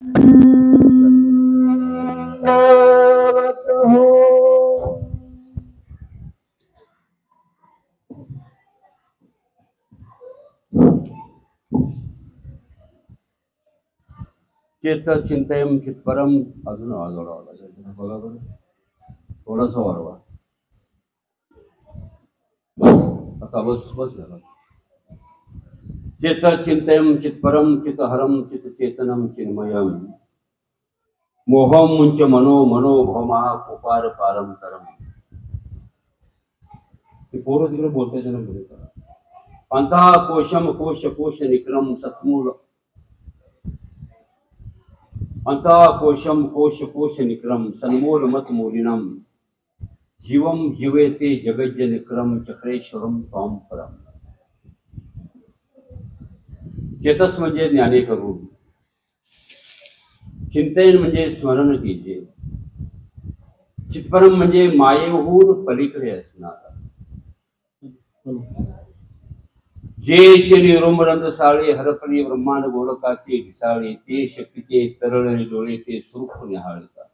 चेत चिंतयम चितपरम अजून आवाज वाढवावा लागेल बघा बरं थोडासा वाढवा आता बस बस झाला चेत चिंतयम चितपरम चितहरम चितचेतनम चिन्मयम मोहम मुंच मनो मनोभमा कुपार पारंतरम ते पोरं तिकडे बोलतायचे ना पुढे पंथा कोशम कोश कोश निक्रम सत्मूल अंता कोशम कोश कोश निक्रम सन्मूल मत मूलिनम जीवम जीवेते जगज्ज निक्रम चक्रेश्वरम त्वाम परम चेतस म्हणजे ज्ञाने करून चिंतन म्हणजे स्मरण कीजिए चितपरम म्हणजे मायेहून पलीकडे असणारा जे निरोमरंद साळे हरपली ब्रह्मांड गोलकाचे विसाळे ते शक्तीचे तरळले डोळे ते सुरूप निहाळतात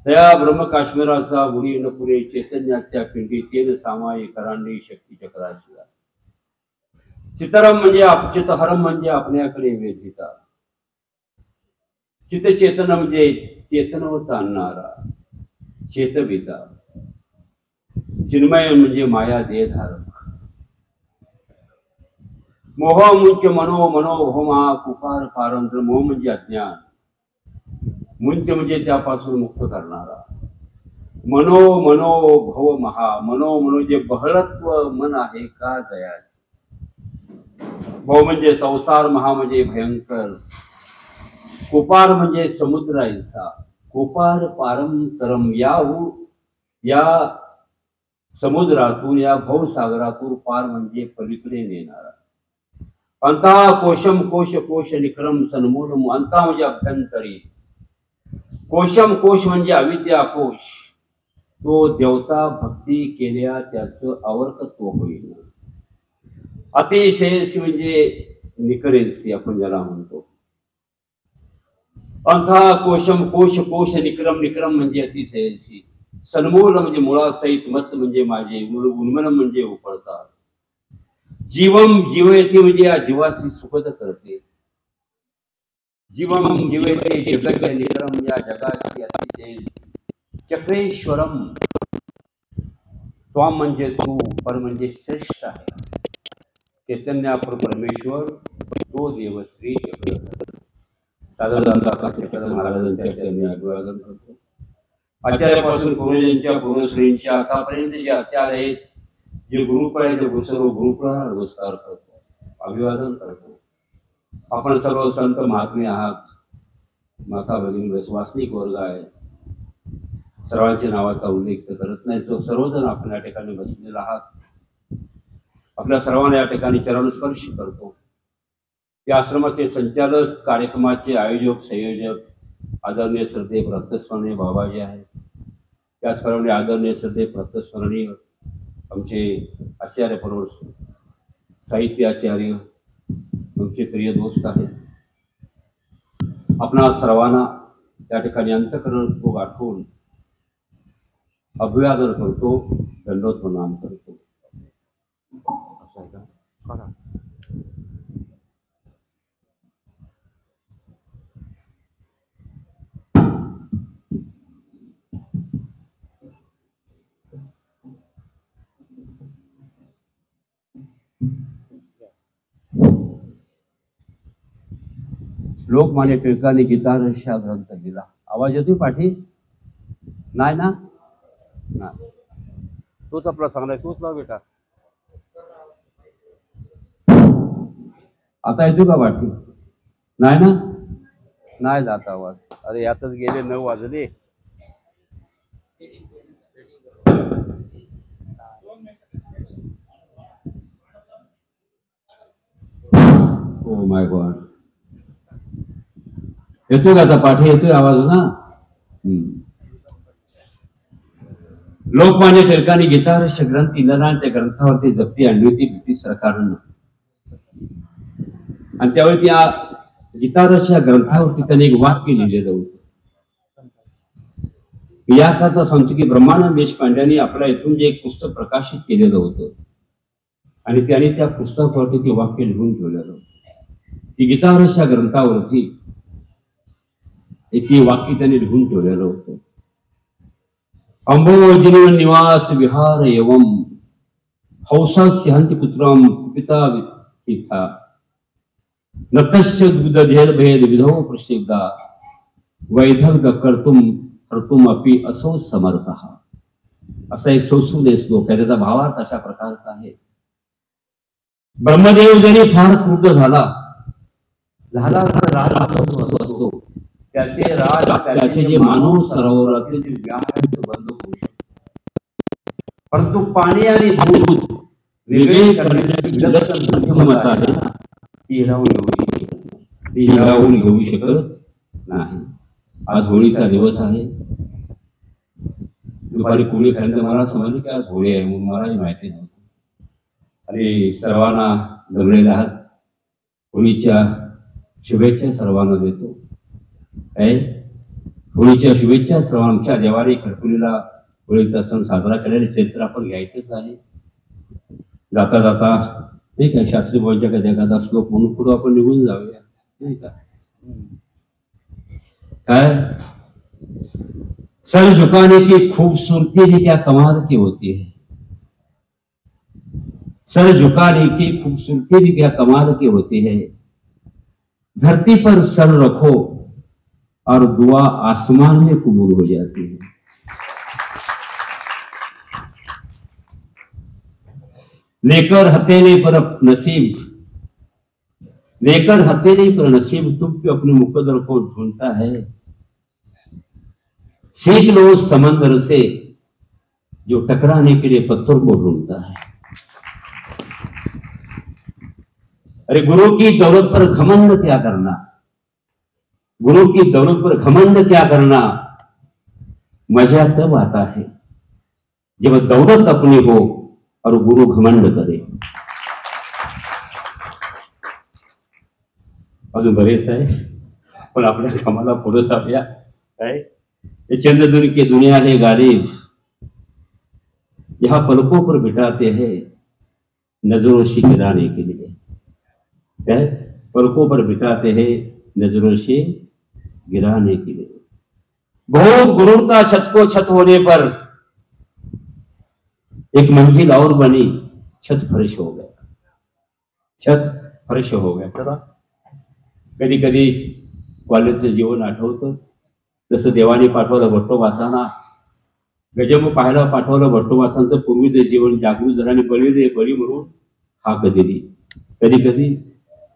त्या ब्रह्म काश्मीराचा गुढी नपुरे चैतन्याच्या पिंडी तेल सामाई करांडी शक्ती चक्राशिला चितरम म्हणजे चितहरम म्हणजे आपल्याकडे वेधिता चितचेतन म्हणजे चेतनवत आणणारा चेतविता चिन्मय म्हणजे माया देहधारक मोह मुंच मनो मनोभमा कुपार पारंत्र मोह म्हणजे अज्ञान मुंच म्हणजे त्यापासून मुक्त करणारा मनो मनो भव महा मनो म्हणजे बहळत्व मन आहे का जयाचे भव म्हणजे संसार महा म्हणजे भयंकर कुपार म्हणजे समुद्र ऐसा कुपार पारंतरम या समुद्रातून या भवसागरातून पार म्हणजे पलीकडे नेणारा अंता कोशम कोश कोश निक्रम सन्मूलम अंता म्हणजे अभ्यंतरी कोशम कोश म्हणजे अविद्या कोश तो देवता भक्ती केल्या त्याचं अवर्कत्व होईल अतिशयसी म्हणजे निकरेसी आपण ज्याला म्हणतो अंथा कोशम कोश कोश निक्रम निक्रम म्हणजे अतिशयसी सन्मूल म्हणजे मुळासहित मत म्हणजे माझे उन्मन म्हणजे उपळतात जीवम जीवयती म्हणजे या जीवाशी सुखद करते जीवम जीवयते जगत निरम या जगाशी अतिशय चक्रेश्वरम त्वाम म्हणजे तू पर म्हणजे श्रेष्ठ आहे चैतन्यापर परमेश्वर तो देव श्री साधारण महाराजांच्या चरणी अभिवादन करतो आचार्यापासून गुरुजींच्या गुरुश्रींच्या आतापर्यंत जे आचार्य आहेत जे ग्रुप आहे ते सर्व ग्रुपला नमस्कार करतो अभिवादन करतो आपण सर्व संत महात्मे आहात माता भगिनी वासनिक वर्ग आहे सर्वांच्या नावाचा उल्लेख तर करत नाही जो सर्वजण आपण या ठिकाणी बसलेला आहात आपल्या सर्वांना या ठिकाणी चरणस्पर्श करतो या आश्रमाचे संचालक कार्यक्रमाचे आयोजक संयोजक आदरणीय श्रद्धे प्रत्यस्मरणीय बाबाजी आहेत त्याचप्रमाणे आदरणीय श्रद्धे प्रत्यस्मरणीय आमचे आचार्य परवर साहित्य आचार्य आमचे प्रिय दोस्त आहेत आपणा सर्वांना त्या ठिकाणी अंतःकरण तो गाठून अभिवादन करतो दंडोत प्रणाम करतो असं आहे का लोकमान्य टिळकांनी गीतारस हा ग्रंथ दिला आवाज येतोय पाठी नाही ना नाही तोच आपला सांगलाय तोच लाव बेटा आता येतो का पाठी नाही ना नाही जात आवाज अरे यातच गेले 9 वाजले ओ माय गॉड येतोय का आता पाठी येतोय आवाज ना लोकमान्य टिळकांनी गीतारस ग्रंथ दिला आणि त्या ग्रंथावरती जप्ती आणली होती ब्रिटिश सरकारनं आणि त्यावेळी गीतारस या ग्रंथावरती त्याने एक वाक्य लिहिलेलं होतं. याकरता सांगतो की ब्रह्मानंद देशपांड्यांनी आपल्या इथून जे एक पुस्तक प्रकाशित केलेलं होतं आणि त्याने त्या पुस्तकावरती ते वाक्य लिहून ठेवलेलं होतं की गीतारस या ग्रंथावरती एक वाक्य त्याने लिहून ठेवलेलं होतं. अंबोजिनी निवास विहार एवं हौसास्य हंति पुत्रम पिता तीर्था नतश्च दुग्धेर भेद विधो प्रसिद्धा वैदग्ध कर्तुम अपि असो समर्थः. असा एक संस्कृत श्लोक आहे. त्याचा भावार्थ अशा प्रकारचा आहे. ब्रह्मदेव जरी फार क्रुद्ध झाला राज असतो त्याचे राज त्याचे जे मानव सरोवरातले जे व्यापार बंद होऊ शकतो, परंतु पाणी आणि दूध वेगळे करण्याची विलक्षण बुद्धिमत्ता आहे ना, ती हिरावून घेऊ शकत नाही. आज होळीचा दिवस आहे. दुपारी कोणी खंड मला समजलं की आज होळी आहे म्हणून मलाही माहिती नव्हतं. आणि सर्वांना जमलेल्या आहात. होळीच्या शुभेच्छा सर्वांना देतो. होळीच्या शुभेच्छा सर्वांना. आमच्या देवाने खडकुलीला होळीचा सण साजरा केलेले चरित्र आपण घ्यायचंच आहे. जाता जाता नाही का शास्त्री बाबांच्या कधी एखादा श्लोक म्हणून पुढे आपण निघून जाऊया नाही का. काय सर झुकाने की खूबसूरती भी क्या कमाल की होती है. सर झुकाने की खूबसूरती भी क्या कमाल की होती है. धरती पर सर रखो और दुआ आसमान में कबूल हो जाती है. लेकर हथेली पर नसीब तुम क्यों अपने मुकद्दर को ढूंढता है. सीख लो समंदर से जो टकराने के लिए पत्थर को ढूंढता है. अरे गुरु की दौलत पर घमंड क्या करना. गुरु की दौलत पर घमंड क्या करना. मजा तब आता है जब दौलत अपनी हो और गुरु घमंड करे. अजून बरेच आहे पण आपल्या कामाला पुढे जाऊया. काय चंद्रदुनी की दुनिया है गालिब यहाँ पलकों पर बिठाते हैं नजरों से गिराने के लिए. क्या पलकों पर बिठाते हैं नजरों से गिराने के लिए. बहुत गुरूरता छत को छत होने पर एक मंजिल और बनी. छत फर्श हो गया. चला कधी कधी कॉलेजचं जीवन आठवतं. जसं देवाने पाठवलं भट्टोबासांना, गजम पाहायला पाठवलं भट्टोबासांचं पूर्वीचं जीवन जागृत झालं आणि बळी म्हणून हाक दिली. कधी कधी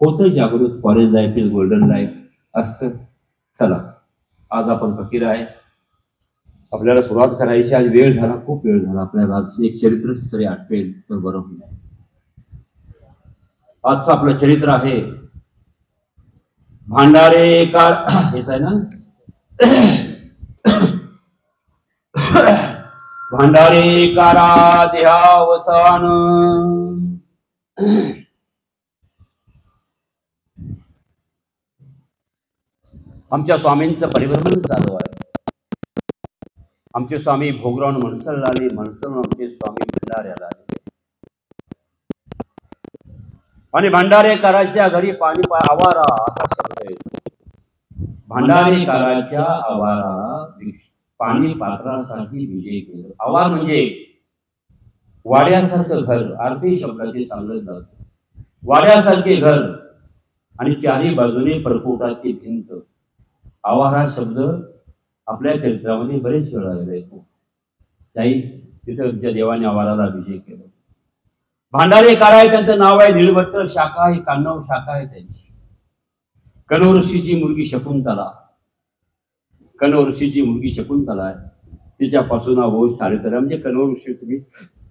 होतं जागृत. College life is golden life असतं. चला आज आपण फकीर आहे. आपल्याला सुरुवात करायची. आज वेळ झाला, खूप वेळ झाला. आपल्याला आज एक चरित्र तरी आठवेल तर बरं होईल. आजचं आपलं चरित्र आहे भांडारे कार. हेच आहे ना. भांडारे कारा देहावसान. आमच्या स्वामींचं परिभ्रमण चालू आहे. आमचे स्वामी भोगरावून म्हणसलला आले. म्हणसलून आमचे स्वामी भंडाऱ्याला आले आणि भांडारेकराच्या घरी पाणी आवारा असा शब्द आहे. भांडारेकराच्या आवाराला पाणी पात्रासाठी विजय केलं. आवार म्हणजे वाड्यासारखं घर. आरती शब्दाचे सांगत जात. वाड्यासारखे घर आणि चारी बाजूने परपोटाची भिंत. आवार हा शब्द आपल्या चरित्रामध्ये बरेच वेळा येतो. काही तिथं त्या देवाने आवाराला विजय केला. भांडारेकर आहे त्यांचं नाव आहे. निळभट्ट शाखा आहे. कान्नव शाखा आहे त्यांची. कण्व ऋषीची मुलगी शकुंतला आहे. तिच्यापासून हा वंश साडेतर म्हणजे कण्व ऋषी तुम्ही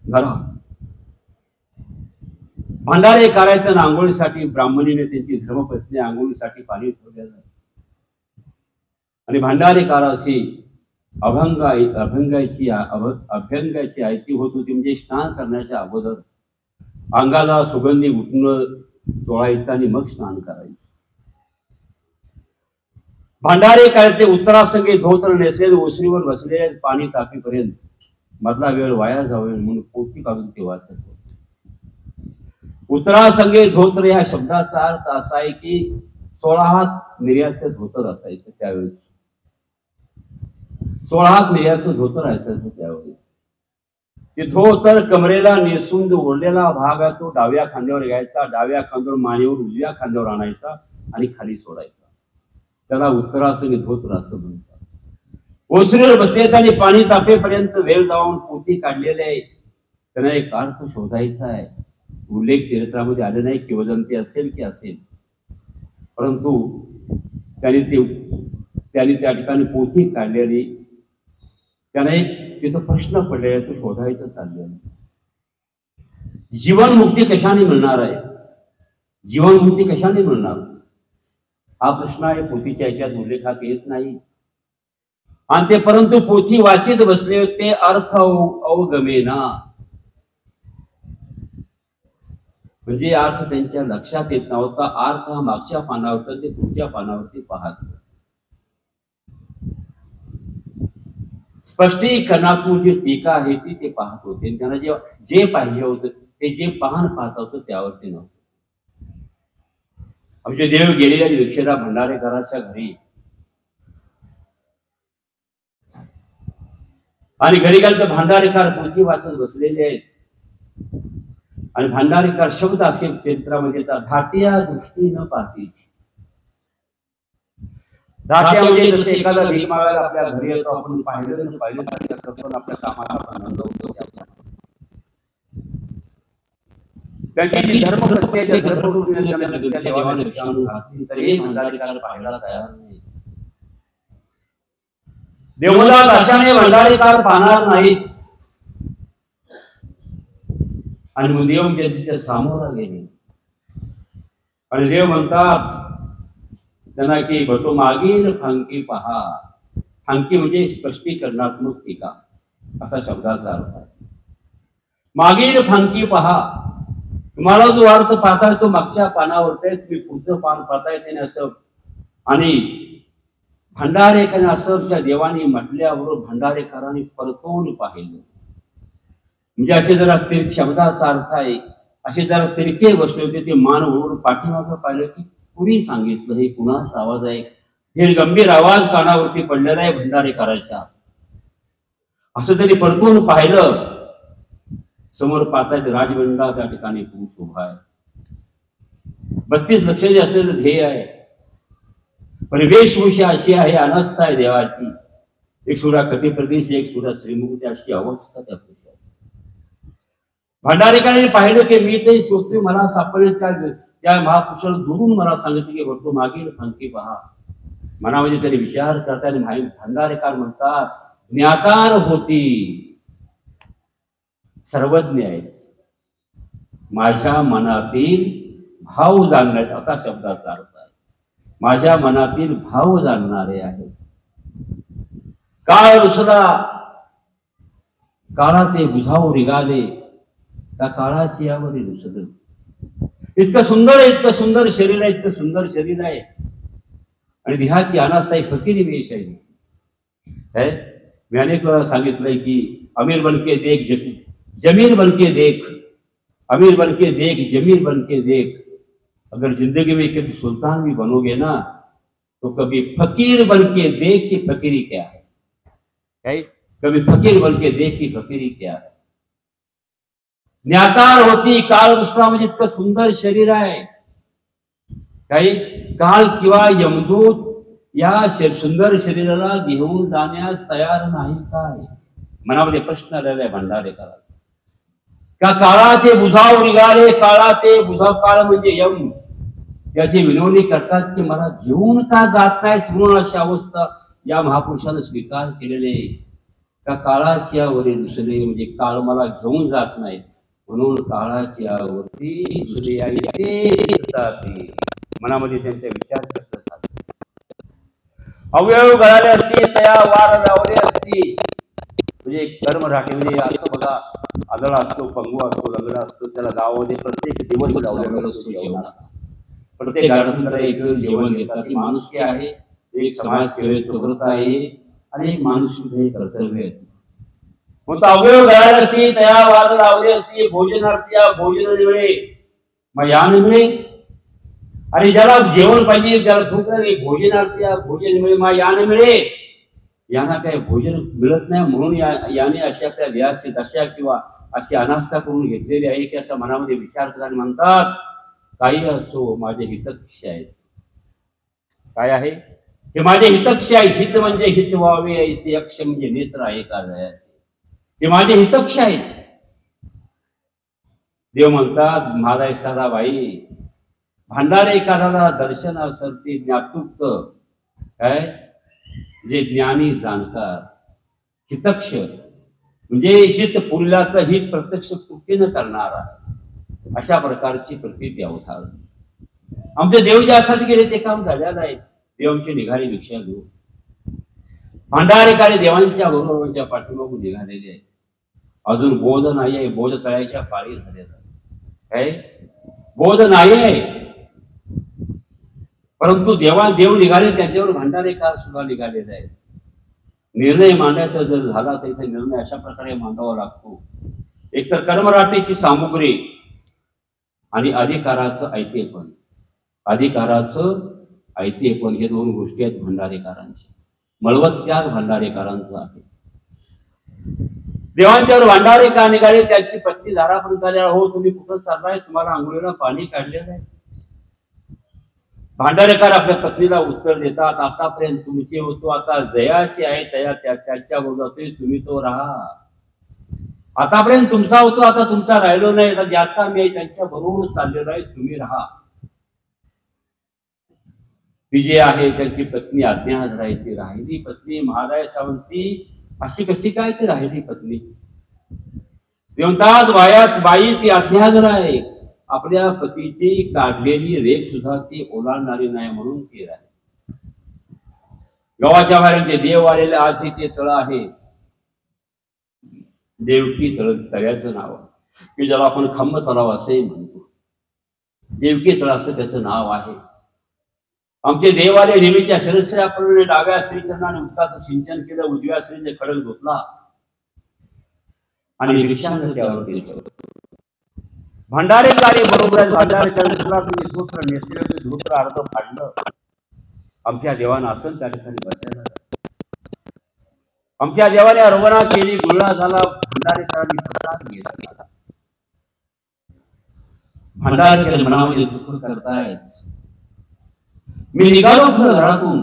धरा. भांडारेकर आहे त्यांना आंघोळीसाठी ब्राह्मणीने त्यांची धर्मपत्नी आंघोळीसाठी पाणी ठेवलेलं आहे. आणि भांडारेकराची अभ्यंगाची आयती होत होती. म्हणजे स्नान करण्याच्या अगोदर अंगाला सुगंधी उठणं चोळायचं आणि मग स्नान करायचं. भांडारे काय ते उत्तरासंगे धोतर नेसले ओसरीवर बसले पाणी तापीपर्यंत मधला वेळ वाया जावे म्हणून पोथी काढून ते वाचत होते. उत्तरासंगे धोतर या शब्दाचा अर्थ असा आहे की 16 हात निर्याचं धोतर असायचं त्यावेळेस. 16 हात निर्याचं धोतर असायचं त्यावेळेस. ते धोतर कमरेला नेसून जो ओढलेला भाग आहे तो डाव्या खांद्यावर घ्यायचा, डाव्या खांद्यावर मानेवर उजव्या खांद्यावर आणायचा आणि खाली सोडायचा. त्याला उत्तरासंगे धोतर असं म्हणतात. ओसरीवर बसलेत आणि पाणी तापेपर्यंत वेळ जाऊन पोथी काढलेले आहे. त्यांना एक अर्थ शोधायचा आहे. उल्लेख चरित्रामध्ये आले नाही की वदंती असेल की असेल, परंतु त्यांनी त्या ठिकाणी पोथी काढलेली. त्यांना एक तिथं प्रश्न पडलेला तो शोधायचा चाललेला. जीवनमुक्ती कशाने मिळणार आहे? जीवनमुक्ती कशाने मिळणार हा प्रश्न आहे. पोथीच्या याच्यात उल्लेखात येत नाही. आणि ते परंतु पोथी वाचित बसले होते. अर्थ अवगमेना म्हणजे अर्थ त्यांच्या लक्षात येत नव्हता. अर्थ हा मागच्या पानावर ते पुढच्या पानावरती पाहत. स्पष्टीकरणातून जी टीका आहे ती ते पाहत होते. त्यांना जे पाहिजे होतं ते जे पाहण पाहत होतं त्यावरती नव्हतं. आमचे देव गेलेल्या विक्षेला भंडारेकरांच्या घरी आणि घरी गेलं तर भांडारेकर पोथी वाचत बसलेले आहेत. आणि भांडारेकर शब्द असे चरित्रामध्ये धाट्या दृष्टीनं पाहतीच. धाट्या म्हणजे जसे एखादा भीक मागायला आपल्या घरी येतो आपण पाहिलं पण आपल्या कामाला आनंद होतो. त्यांची जी धर्मप्रत्ये तरी भंडारेकर पाहायला तयार नाही. देवदास अशाने भंडारेकर पाहणार नाहीत. आणि मग देव तिच्या सामोरा गेले आणि देव म्हणतात त्यांना की भटो मागील फांकी पहा. फांकी म्हणजे स्पष्टीकरणात्मक टीका असा शब्दाचा अर्थ आहे. मागील फांकी पहा. तुम्हाला जो अर्थ पाहताय तो मागच्या पानावरती तुम्ही पुढचं पान पाहताय त्याने असं. आणि भंडारेकर असं त्या देवाने म्हटल्याबरोबर भंडारेकरांनी परतवून पाहिलं. म्हणजे असे जरा शब्दाचा अर्थ आहे. असे जरा तिरके बसले होते. ते मान ओढून पाठीमागं पाहिलं की कुणी सांगितलं हे कुणाच आवाज आहे. हे गंभीर आवाज कानावरती पडलेला आहे भंडारेकरांच्या. असं त्यांनी परतून पाहिलं. समोर पाहतायत राजबंडा त्या ठिकाणी पुरुष उभा आहे. 32 लक्षाचे असलेलं ध्येय आहे. पण वेशभूषा अशी आहे अनस्थ आहे देवाची. एक सुरा कटिप्रदेश एक सुरा श्रीमुख अशी अवस्था त्या पुरुषाची. भंडारेकरांनी पाहिलं की मी ते शोधतोय मला सापडले. त्या महापुरुषाला दुरून मला सांगितलं की भरतो मागील फांकी पहा. मनामध्ये तरी विचार करताना भंडारेकर म्हणतात ज्ञातार होती सर्वज्ञ आहेत. माझ्या मनातील भाव जाणणार असा शब्दाचा अर्थ आहे. माझ्या मनातील भाव जाणणारे आहेत. काळ रुसला काळा ते बुझाव रिगाले त्या काळाची यावरी रुसलं. इतकं सुंदर आहे, इतकं सुंदर शरीर आहे, इतकं सुंदर शरीर आहे. आणि देहाची अनास्थायी फकीरी वेश आहे. मी अनेक वेळा सांगितलंय की अमीर बनके देख जमीर बनके देख, अमीर बनके देख जमीर बनके देख. अगर जिंदगी में कभी सुल्तान भी बनोगे ना तो कभी फकीर बनके देख की फकीरी क्या है. कभी फकीर बनके देख की फकीरी क्या है. ज्ञातार होती काळ दुसरा म्हणजे इतकं सुंदर शरीर आहे. काही काळ किंवा यमदूत या सुंदर शरीराला घेऊन जाण्यास तयार नाही काय. मनामध्ये प्रश्न आलेला आहे भंडारेकरांचा. का काळाचे बुझाव निघाले. काळाचे बुझाव काळ म्हणजे यम. त्याची विनवणी करतात की मला घेऊन का जात नाही. म्हणून अशी अवस्था या महापुरुषानं स्वीकार केलेले. का काळाच्या वरील दुसरे म्हणजे काळ मला घेऊन जात नाहीत म्हणून काळाच्या वरती मनामध्ये त्यांचा विचार करतात. अवयव गळाले असती तया वार लावले असती. म्हणजे कर्म राखे म्हणजे असं बघा आदळ असतो पंगू असतो लंगडा असतो. त्याला गावामध्ये प्रत्येक दिवस लावलेला असतो जेवणाचा. प्रत्येक गाडीला एक जेवण देतात. ती माणुसकी आहे. एक समाजसेवेचं व्रत आहे आणि एक माणुसकीचं हे कर्तव्य आहे. मग अवयव घालायला असती तया वाद लावले असती भोजनार्थी भोजन मिळे मग यान मिळे. अरे ज्याला जेवण पाहिजे ज्याला भूक नाही भोजनार्थी भोजन मिळे मग यान मिळे. यांना काही भोजन मिळत नाही म्हणून याने अशा आपल्या देहाची दशा किंवा अशी अनास्था करून घेतलेली आहे की असं मनामध्ये विचार करताना म्हणतात काही असो माझे हितक्ष आहेत. काय आहे हे माझे हितक्ष आहेत. हित म्हणजे हित व्हावे ऐसे अक्ष म्हणजे नेत्र आहे का दयाचे. हे माझे हितक्ष आहेत. देव म्हणतात महाराज साधाबाई भांडारे काढाला दर्शनासाठी ज्ञातुक्त काय जे ज्ञानी जाणकार हितक्ष म्हणजे हित पुण्याचं हित प्रत्यक्ष कृतीनं करणारा अशा प्रकारची प्रतीती अवतार. आमचे देव ज्यासाठी गेले ते काम झालेलं आहे. देवांची निघाली भिक्षा घेऊ भांडारेकारे देवांच्या बरोबरच्या पाठीमागून निघालेले आहे. अजून बोध नाही आहे. बोध तळ्याच्या पाळी झालेला काय बोध नाही आहे. परंतु देव निघाले त्यांच्यावर भांडारेकार सुद्धा निघालेले आहेत. निर्णय मांडायचा जर झाला तर इथे निर्णय अशा प्रकारे मांडावा लागतो. एकतर कर्मराटेची सामुग्री आणि अधिकाराचं ऐतेपण. अधिकाराचं ऐतेपण हे दोन गोष्टी आहेत भंडारेकारांची. मळवत त्याग भंडारेकारांचा आहे. देवांच्यावर भांडारे का निघाले त्यांची पत्नी दारापर्यंत आल्या. हो तुम्ही कुठं चाललाय तुम्हाला आंघोळीला पाणी काढलेलं आहे. भांडारेकार आपल्या पत्नीला उत्तर देतात आतापर्यंत तुमचे होतो आता जयाचे आहे त्याच्या बरोबर तुम्ही तो राहा. आतापर्यंत तुमचा होतो आता तुमचा राहिलो नाही. आता ज्याचा मी आहे त्यांच्या बरोबर चाललेला आहे तुम्ही राहा. ती जी आहे त्यांची पत्नी आज्ञाहजर आहे. ती राहिली पत्नी महाराज सावंती अशी कशी काय ती राहिली पत्नी. देवतात वायात बाई ती आज्ञाहजर आहे. आपल्या पतीची काढलेली रेख सुद्धा ती ओलांडणारी नाही म्हणून ती राहिली. गावाच्या बाहेरचे देव आलेले आज ते तळ आहे. देवकी तळ्याचं नाव की ज्याला आपण खंब तलाव असेही म्हणतो. देवकी तळ असं त्याचं नाव आहे. आमचे देवालय नेहमीच्या शिरस्त्र्याप्रमाणे डाव्या श्रीचरणाने उत्ताचं सिंचन केलं. उजव्या श्रीने खडक धुतला आणि विषाण त्यावर केलं. भंडारेकारे बरोबर भांडारेकर नेसलेलं धोत्र अर्ध फाडलं. आमच्या देवानं असं त्या ठिकाणी बसायला. आमच्या देवाने अर्वणा केली गुळा झाला. भंडारेकरांनी प्रसाद घेतला. भंडारेकर मनामध्ये दुःख करतायत. मी निघालो घरातून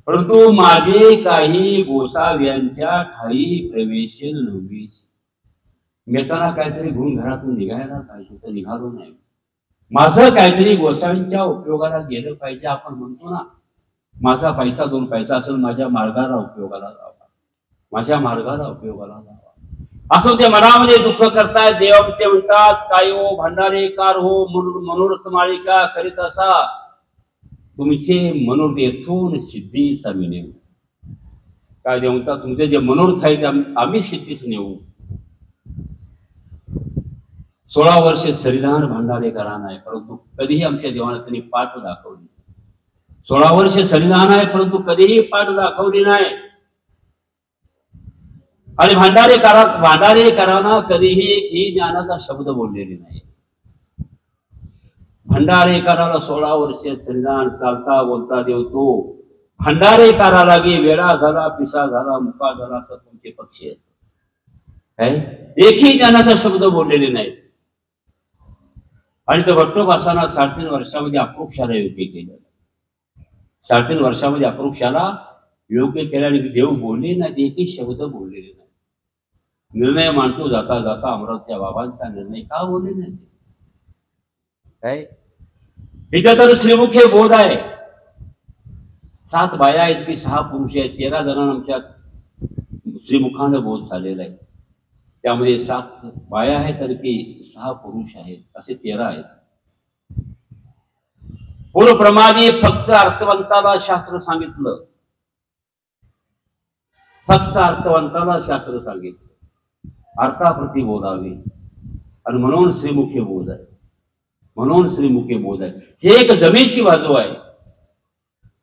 परंतु माझे काही गोसाव्यांच्या ठाई प्रवेश नव्हेच. येताना काहीतरी गुण घरातून निघायला पाहिजे तर निघालो नाही. माझं काहीतरी गोसाव्यांच्या उपयोगाला गेलं पाहिजे. आपण म्हणतो ना माझा पैसा दोन पैसा असेल माझ्या मार्गाला उपयोगाला लावा. माझ्या मार्गाला उपयोगाला लावा असं ते मनामध्ये दुःख करतायत. देवाचे म्हणतात काय हो भंडारेकार हो मनोरथ माळिका करीत असा तुमचे मनोरथ येथून सिद्धी आम्ही नेऊ. काय देव म्हणतात तुमचे जे मनोरथ आहेत आम्ही सिद्धीच नेऊ. 16 वर्षे सरिधान भंडारेकरांना आहे परंतु कधीही आमच्या देवाने त्यांनी पाठ दाखवली. 16 वर्षे सरिधान आहे परंतु कधीही पाठ दाखवली नाही. आणि भांडारेकरांना कधीही ही ज्ञानाचा शब्द बोललेले नाही. भंडारेकराला 16 वर्षे सरिधान चालता बोलता देव तो भंडारेकरा लागे वेळा झाला पिसा झाला मुका झाला असं तुमचे पक्षी आहेत. काय एकही ज्ञानाचा शब्द बोललेले नाही. आणि तो भट्टोपासाना 3.5 वर्षामध्ये अप्रोक्षाला योग्य केलं. 3.5 वर्षामध्ये अप्रोक्षाला योग्य केल्याने देव बोलले नाही. एकही शब्द बोललेले नाही. निर्णय मांडतो जाता जाता अमरावतीच्या बाबांचा निर्णय का बोलले नाही. काय इथं तर श्रीमुखे बोध आहे. 7 बाया आहेत की 6 पुरुष आहेत. 13 जणांना आमच्या श्रीमुखानं बोध झालेला आहे. त्यामध्ये 7 बाया आहेत तर की 6 पुरुष आहेत असे 13 आहेत. पूर्वप्रमाणे फक्त अर्थवंताला शास्त्र सांगितलं. फक्त अर्थवंताला शास्त्र सांगितलं. अर्थाप्रती बोलावे आणि म्हणून श्रीमुखे बोध आहे. म्हणून श्रीमुखे बोध आहे. हे एक जमेची बाजू आहे.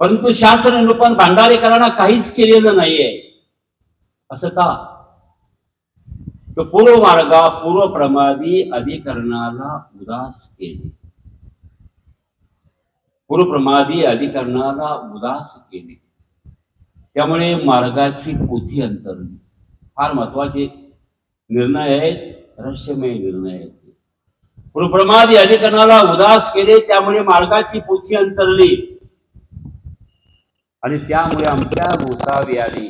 परंतु शासन निरूपण भांडारेकरांना काहीच केलेलं नाहीये. असं का? तो पूर्व मार्गा पूर्व प्रमादी अधिकरणाला उदास केले. पूर्व प्रमादी अधिकरणाला उदास केले. त्यामुळे मार्गाची पोथी अंतरली. फार महत्वाचे निर्णय आहेत, रहस्यमय निर्णय आहेत. पूर्व प्रमादी अधिकरणाला उदास केले, त्यामुळे मार्गाची पोथी अंतरली आणि त्यामुळे आमच्या गोसाव्याने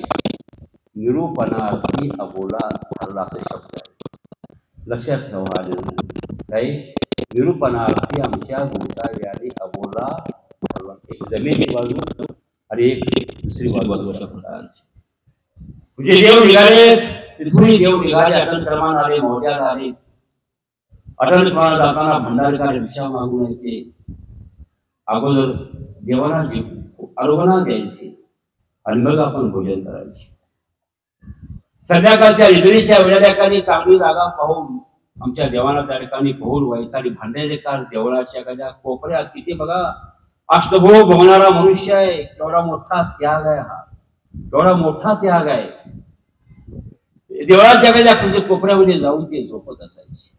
निरूपणार्थी अबोला ठरला. असा शब्द आहे, लक्षात ठेवा. काही निरूपणार्थी आमच्या गोसाव्याने अबोला ठरला. एक जमीन बाजू आणि एक दुसरी बाजू अशा प्रकारची. म्हणजे देव निघाले, तिथूनही देव निघाले, अटल क्रमाने आले, मोठ्याला आले. अटल क्रमाने जाताना भंडारकर भिक्षा मागून यायचे. अगोदर देवाला अरोगणा द्यायची आणि मग आपण भोजन करायचे. संध्याकाळच्या इडलीच्या वेळेला एखादी चांगली जागा पाहून आमच्या देवाला त्या ठिकाणी पोहोल व्हायचा आणि भांडेकार देवळाच्या एखाद्या कोपऱ्यात, तिथे बघा अष्टभोग होणारा मनुष्य आहे. केवढा मोठा त्याग आहे हा, केवढा मोठा त्याग आहे. देवळाच्या एखाद्या कोपऱ्यामध्ये जाऊन ते झोपत असायचे.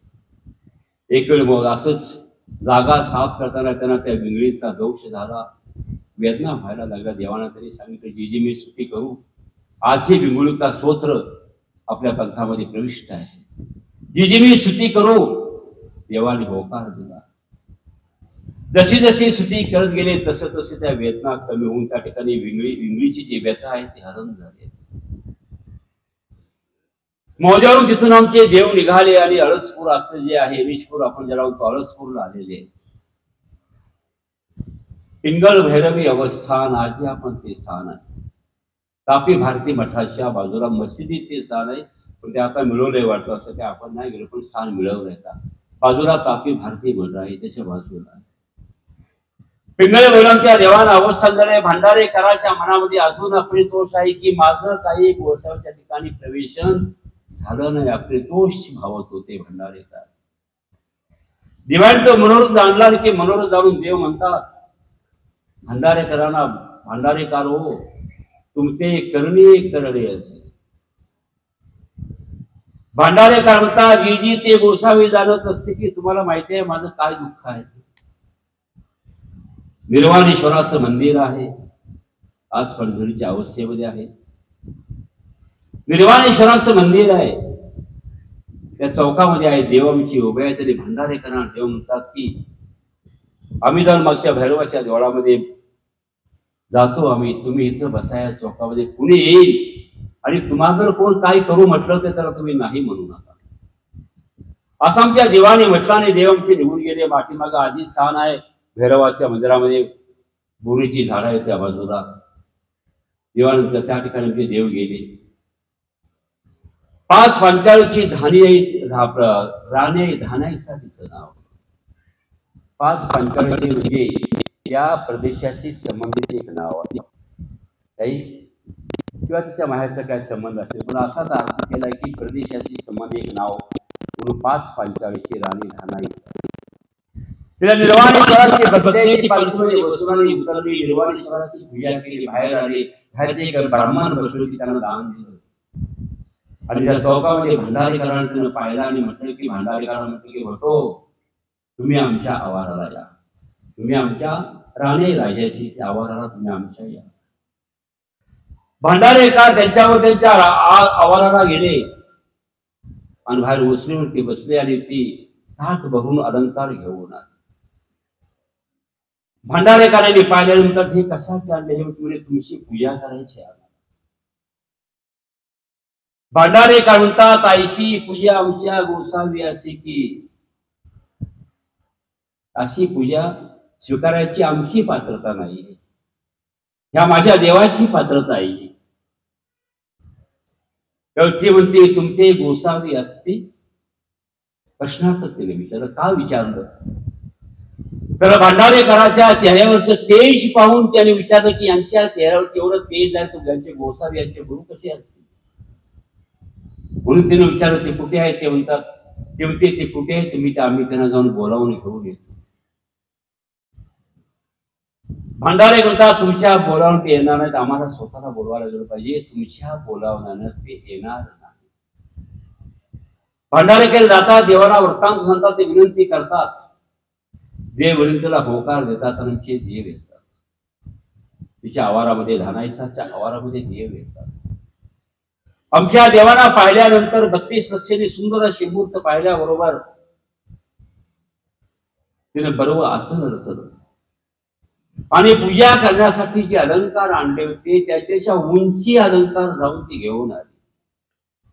एक वेळ मग असंच जागा साफ करताना त्यांना त्या विंगळीचा दोष झाला, वेदना व्हायला लागला. देवाना तरी सांगितलं, जी मी स्तुती करू. आज ही विंगुळीचा स्तोत्र आपल्या पंथामध्ये प्रविष्ट आहे. जी मी स्तुती करू. देवाने होकार दिला. जशी जशी स्तुती करत गेले तसं तसे त्या वेदना कमी होऊन त्या ठिकाणी विंगळीची जी व्यथा आहे ती हरण झाली. मोजावरून तिथून आमचे देव निघाले आणि अळसपूर, आजचं जे आहे विजपूर, आपण ज्याला म्हणतो अळसपूरला आलेले. पिंगळ भैरवी अवस्थान आजही आपण ते स्थान आहे. तापी भारती मठाच्या बाजूला मशिदीत ते स्थान आहे, पण ते आता मिळवलंय वाटतं. असं ते आपण नाही गेलो, पण स्थान मिळवलंय. का बाजूला तापी भारती मठ आहे, त्याच्या बाजूला पिंगळ भैरवच्या देवाना अवस्थान झाले. भांडारेकराच्या मनामध्ये अजून अप्रितोष आहे की माझं काही गोसाव्याच्या ठिकाणी प्रवेशन झालं नाही. अप्रितोष भावत होते भंडारेकर. दिवाळी तो मनोरथ जाणला की मनोरथ जाणून देव म्हणतात भंडारेकरांना, भंडारेकर हो तुमचे करणी करणे असे. भांडारेकर म्हणता, जी जी ते गोसावी जाणत असते की तुम्हाला माहिती आहे माझं काय दुःख आहे. निर्वाणेश्वराचं मंदिर आहे, आज पडझडीच्या अवस्थेमध्ये आहे. निर्वाणेश्वराचं मंदिर आहे, त्या चौकामध्ये आहे. देव आमची उभे आहे. तरी भंडारेकरांना देव म्हणतात की आम्ही जाऊन मागच्या भैरवाच्या देवळामध्ये जातो आम्ही, तुम्ही इथं बसाया चौकामध्ये. कुणी येईल आणि तुम्हाला जर कोण काय करू म्हटलं तर त्याला तुम्ही नाही म्हणू नका. असं आमच्या देवाने म्हटल्याने देव आमचे निघून गेले. पाठीमागे आजी स्थान आहे भैरवाच्या मंदिरामध्ये, बोरीची झाडं आहेत त्या बाजूला. देवानंतर त्या ठिकाणी आमचे देव गेले. 545ची धानी राणे धानाईसाठीचं नाव. 545 म्हणजे या प्रदेशाशी संबंधित एक नाव आहे. काही किंवा तिच्या माहेरचा काय संबंध असेल, पण असाच अर्थ केला की प्रदेशाशी संबंधित एक नाव म्हणून 545ची राणी धानाईसा. तिला निर्वाणेश्वराची भक्ती पालखीमध्ये बसून उतरली. निर्वाणेश्वराची पूजा केली. बाहेर आले. बाहेरचे एक ब्राह्मण बसलो की त्यांना दान दिलं. आणि त्या चौकामध्ये भंडारेकरांना पाहिलं आणि म्हटलं की भंडारेकरांना म्हटलं की भटो तुम्ही आमच्या आवाराला या, तुम्ही आमच्या राणे राजाची त्या आवाराला तुम्ही आमच्या या. भंडारेकर त्यांच्यावर त्यांच्या आवाराला गेले आणि बाहेर ओसरीवरती बसले आणि ती ताट भरून अलंकार घेऊन आले. भंडारेकरांनी पाहिल्यानंतर हे कशासाठी आणले, हे म्हणजे तुमची पूजा करायची आहे. भंडारेकर म्हणतात आईशी पूजा आमच्या गोसावी असे की अशी पूजा स्वीकारायची आमची पात्रता नाही, ह्या माझ्या देवाची पात्रता आहे. ती म्हणते तुमचे गोसावी असते. प्रश्नार्थ तिने विचारलं. का विचारलं तर भंडारेकराच्या चेहऱ्यावरचं तेज पाहून त्याने विचारलं की यांच्या चेहऱ्यावर केवढं तेज आहे, तो यांचे गोसावी यांचे गुरु कसे असतील. म्हणून तिने विचारलं ते कुठे आहे. ते म्हणतात ते म्हणते ते कुठे आहे, तुम्ही आम्ही त्यांना जाऊन बोलावून घेऊन येतो. भंडारे म्हणतात तुमच्या बोलावून ते येणार नाहीत, आम्हाला स्वतःला बोलवायला गेलं पाहिजे, तुमच्या बोलावण्यानं ते येणार नाही. भंडारे केले जातात, देवाला वृत्तांत सांगतात, ते विनंती करतात, देव विनंतीला होकार देतात आणि ते देव येतात. तिच्या आवारामध्ये धानाईसाच्या आवारामध्ये देव येतात. आमच्या देवाला पाहिल्यानंतर 32 लक्षांनी सुंदर अशी मूर्त पाहिल्याबरोबर तिने बरोबर आसन रचलं आणि पूजा करण्यासाठी जे अलंकार आणले होते त्याच्याच्या उंची अलंकार जाऊन ती घेऊन आली.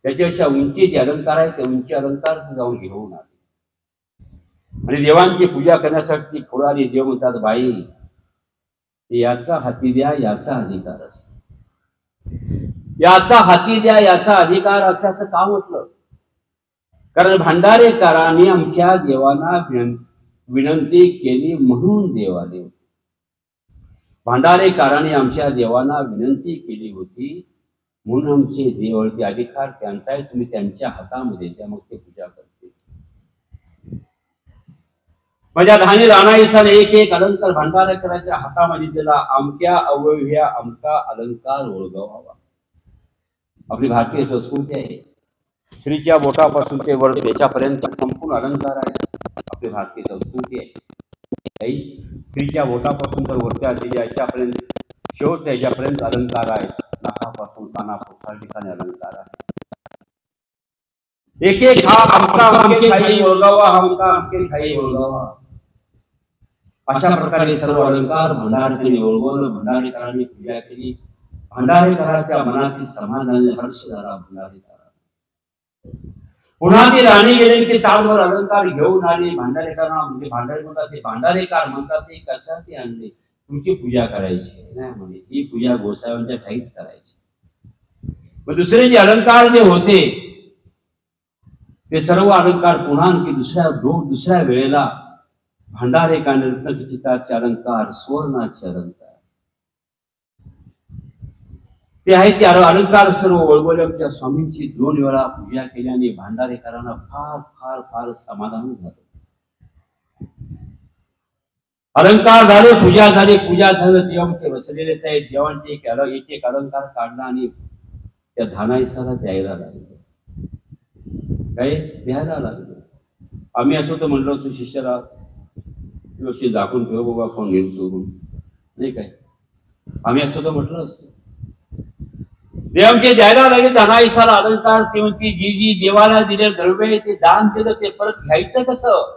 त्याच्यापेक्षा उंची जे अलंकार आहे ते उंची अलंकार जाऊन घेऊन आली आणि देवांची पूजा करण्यासाठी पुढे आली. देव म्हणतात, बाई याचा हाती द्या, याचा अधिकार असतो. याचा हाती द्या, याचा अधिकार असं का म्हटलं? कारण भंडारेकरांनी आमच्या देवांना विनंती केली म्हणून देव आले. भंडारेकरांनी आमच्या देवांना विनंती केली होती म्हणून आमचे देवळते अधिकार त्यांचा आहे, तुम्ही त्यांच्या हातामध्ये द्या, मग ते पूजा करते. माझ्या धानी राणाईसाने एक एक अलंकार भंडारेकरांच्या हातामध्ये दिला. अमक्या अवयव्या अमका अलंकार ओळगावा. आपली भारतीय संस्कृती आहे. स्त्रीच्या बोटापासून ते वर त्याच्यापर्यंत संपूर्ण अलंकार आहे. आपली भारतीय संस्कृती आहे. स्त्रीच्या बोटापासून तर वरच्या याच्यापर्यंत शेवट याच्यापर्यंत अलंकार आहे. नाकापासून कानापासून ठिकाणी अलंकार आहे. एक एक हा अमका अमके खाई ओळगावा, अमका अमके खाई ओळगावा. अशा प्रकारे सर्व अलंकार भंडारकरांनी ओळगवलं. भंडारेकरांनी पूजा केली. भंडारेकरांच्या मनाची समाधान हर्ष झाला. भंडारेकरांना पुन्हा ती राणी गेली की ताडभर अलंकार घेऊन आली. भंडारेकरांना म्हणजे भंडारे म्हणतात, ते भंडारेकार म्हणतात ते कशासाठी आणले? तुमची पूजा करायची नाही म्हणे. ही पूजा गोसाव्यांच्या ठाईच करायची. मग दुसरे जे अलंकार जे होते ते सर्व अलंकार पुन्हा आणखी दुसऱ्या वेळेला भंडारेकाने रत्नखचिताचे अलंकार, सुवर्णाचे अलंकार ते आहे. ते अलंकार सर्व ओळगोल्याच्या स्वामींची 2 वेळा पूजा केल्याने भंडारेकरांना फार फार फार समाधान झालं. अलंकार झाले, पूजा झाली. पूजा झालं, देवांचे बसलेलेच आहेत. देवांचे एक एक अलंकार काढला आणि त्या धानाईसाला द्यायला लागले. काय द्यायला लागले. आम्ही असं तर म्हणलो होतो शिष्याला, व्यवस्थित झाकून ठेव बाबा, कोण घेऊन सोडून नाही काय, आम्ही असं तर म्हटलं असतं. देवांचे द्यायला लागले धानाईसाला अलंकार. ते म्हणते, जी जी देवाला दिले द्रव्य ते दान दिलं ते परत घ्यायचं कसं?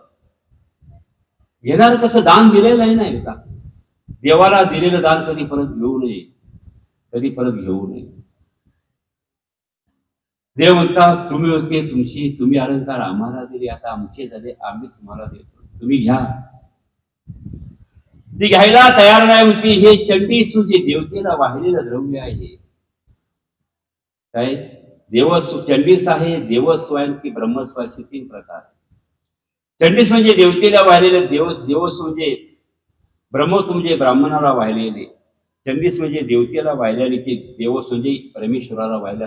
घेणार कसं? दान दिलेलं नाही का? देवाला दिलेलं दान कधी परत घेऊ नये, कधी परत घेऊ नये. देव म्हणतात, तुम्ही होते तुमची, तुम्ही अलंकार आम्हाला दिले, आता आमचे झाले, आम्ही तुम्हाला देतो, तुम्ही घ्या. ती घ्यायला तयार नाही होती. हे चंडीसू जे देवतेला वाहिलेलं द्रव्य आहे, काय देवस्व चंडीस आहे, देवस्व आहे की ब्रह्मस्व असे 3 प्रकार. चंडीस म्हणजे देवतेला वाहिलेले, देवस्व म्हणजे ब्रह्मत्व म्हणजे ब्राह्मणाला वाहिलेले, चंडीस म्हणजे देवतेला वाहिलेले की देवस्व म्हणजे परमेश्वराला वाहिले,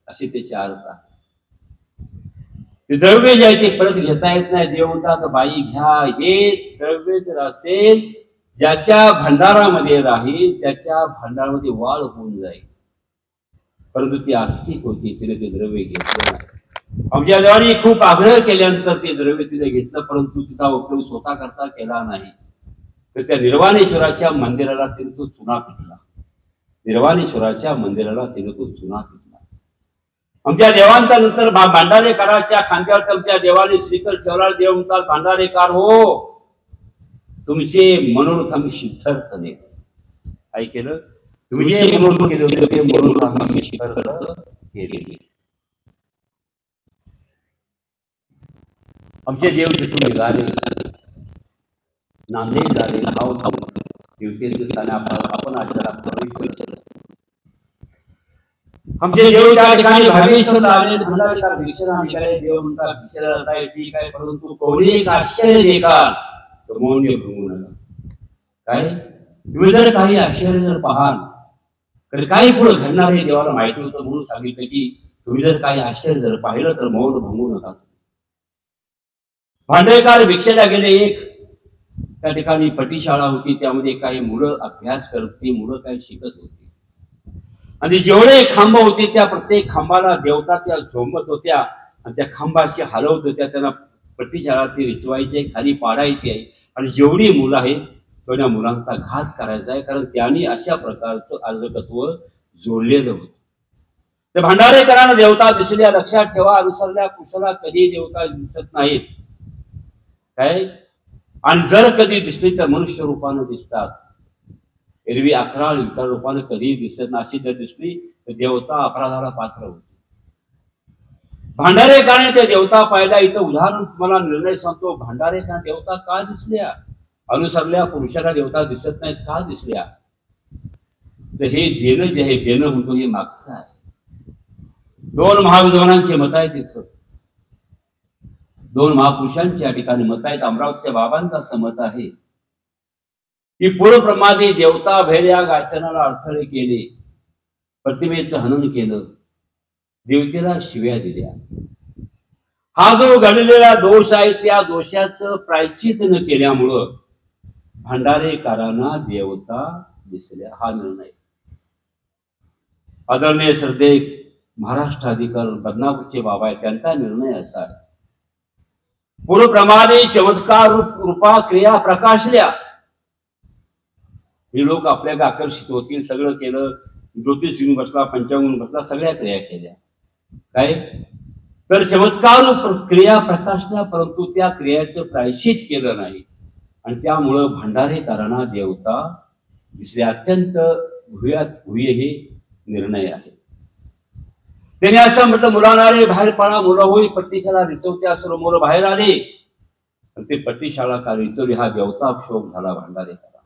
असे त्याचे अर्थ आहे. ते द्रव्य जे आहे ते परत घेता येत नाही. देव म्हणतात, बाई घ्या. हे द्रव्य जर असेल ज्याच्या भंडारामध्ये राहील त्याच्या भंडारामध्ये वाढ होऊन जाईल, परंतु ती आस्तिक होती, तिने ते द्रव्य घेतलं. आमच्या देवाने खूप आग्रह केल्यानंतर ते द्रव्य तिने घेतलं, परंतु तिचा उपयोग स्वतः करता केला नाही. तर त्या निर्वाणेश्वराच्या मंदिराला तिने तो चुना पिटला. निर्वाणेश्वराच्या मंदिराला तिने तो चुना पिटला. आमच्या देवांचा नंतर भांडारेकराच्या खांद्यावर तुमच्या देवाने श्रीकर ठेवला. देव म्हणतात, भांडारेकार हो, तुमचे मनोरथ आम्ही सिद्धार्थ नाही. काय केलं? तुम्ही जे मनोरथ केले होते ते मनोरथ आम्ही सिद्धार्थ केले. आमचे देव तिथून निघाले, नांदेड झाले, भाव देवतेचे स्थान आपण आजला प्रवेश. आमचे देव त्या ठिकाणी भावेश्वरला आले. भंडारेकार भिक्षेला निघाले. देव म्हणतात, भिक्षेला जाताय ठीक आहे, परंतु कोणी एक आश्चर्य देखाल तर मौन्य भंगू नका. काय तुम्ही जर काही आश्चर्य जर पाहाल तर काही पुढे घडणार हे देवाला माहिती होतं, म्हणून सांगितलं की तुम्ही जर काही आश्चर्य जर पाहिलं तर मौन भंगू नका. भांडेकर भिक्षेला गेले. एक त्या ठिकाणी पटीशाळा होती, त्यामध्ये काही मुलं अभ्यास करत होती, मुलं काही शिकत होती. आणि जेवढे खांब होते त्या प्रत्येक खांबाला देवता त्या झोंबत होत्या आणि त्या खांबाशी हलवत होत्या. त्यांना पट्टीशाळा ती रिचवायची, खाली पाडायची आहे. आणि जेवढी मुलं आहेत तेवढ्या मुलांचा घात करायचा आहे, कारण त्यांनी अशा प्रकारचं अर्धकत्व जोडलेलं होतं. ते भांडारेकरांना देवता दिसल्या, लक्षात ठेवा, अनुसरल्या पुरुषाला कधी देवता दिसत नाहीत काय. आणि जर कधी दिसली तर मनुष्य रूपानं दिसतात. एरवी अकराळ विकार रूपानं कधी दिसत नाही. अशी जर दिसली तर देवता अपराधाला पात्र होती. भांडारेकरांनी ते देवता पाहिला. इथं उदाहरण तुम्हाला निर्णय सांगतो. भांडारेकरांना देवता का दिसल्या? अनुसरल्या पुरुषाला देवता दिसत नाहीत का दिसल्या? तर हे देणं जे आहे, देणं म्हणतो हे मागचं आहे. दोन महाविद्वानांचे मत आहेत तिथं, दोन महापुरुषांची या ठिकाणी मत आहेत. अमरावतीच्या बाबांचा असं मत आहे की पूर्वब्रह्मादी देवता भैर्या गाचनाला अडथळे केले, प्रतिमेचं हनन केलं, देवतेला शिव्या दिल्या. हा जो घडलेला दोष आहे त्या दोषाचं प्रायश्चित न केल्यामुळं भांडारेकरांना देवता दिसल्या. हा निर्णय आदरणीय श्रद्धे महाराष्ट्राधिकार बदनापूरचे बाबा आहेत, त्यांचा निर्णय असा आहे. पूर्वप्रमाणे चमत्कार रूपा क्रिया प्रकाशल्या. हे लोक आपल्याला आकर्षित होतील, सगळं केलं, ज्योतिष घेऊन बसला, पंचांग घेऊन बसला, सगळ्या क्रिया केल्या काय. तर चमत्कार क्रिया प्रकाशल्या, परंतु त्या क्रियाचं प्रायश्चित केलं नाही आणि त्यामुळं भांडारेकरांना देवता दिसले. अत्यंत भूयात भूय हे निर्णय आहे. त्याने असं म्हटलं, मुलांना रे बाहेर पडा, मुलं होई पट्टीशाळा रिचवत्या, सर्व मुलं बाहेर आले. ते पट्टीशाळा का रिचवली हा देवताक्षोभ झाला भांडारेकरांना.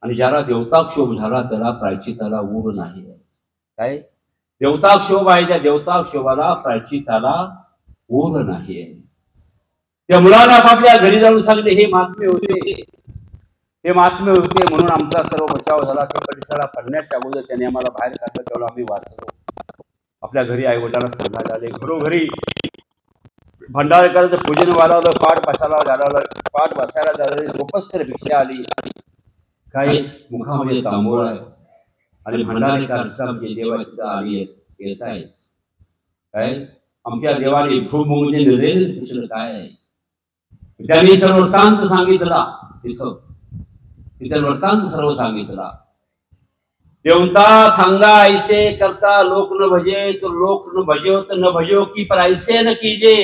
आणि ज्याला देवताक्षोभ झाला त्याला प्रायश्चिताला ऊर नाही काय. देवताक्षोभ आहे, त्या देवताक्षोभाला प्रायश्चिताला ऊर नाही आहे. त्या मुलांना आपापल्या घरी जाऊन सांगले हे महात्मे होते, हे महात्मे होते म्हणून आमचा सर्व बचाव झाला. त्या पट्टीशाळा पडण्याच्या अगोदर त्याने आम्हाला बाहेर काढलं, तेवढं आम्ही वाचलो. आपल्या घरी आई वडिलांना सांगायला आले, घरोघरी भांडारेकरांचं पूजन वाढवलं, पाठ बसायला झालं, सोपस्कर भिक्षा आली, काही मुखामध्ये तांबूळ आहे आणि भांडारेकरांचा देवाची आली येत आहे काय. आमच्या देवाने भूमुंजे नजरेने दुसरं काय आहे. त्यांनी सर्व वृत्तांत सांगितला, तिथं वृत्तांत सर्व सांगितला. देवता थांगा ऐसे करता लोक न भजे, तो लोक न भजो तो न भजो की पर ऐसे न कीजे.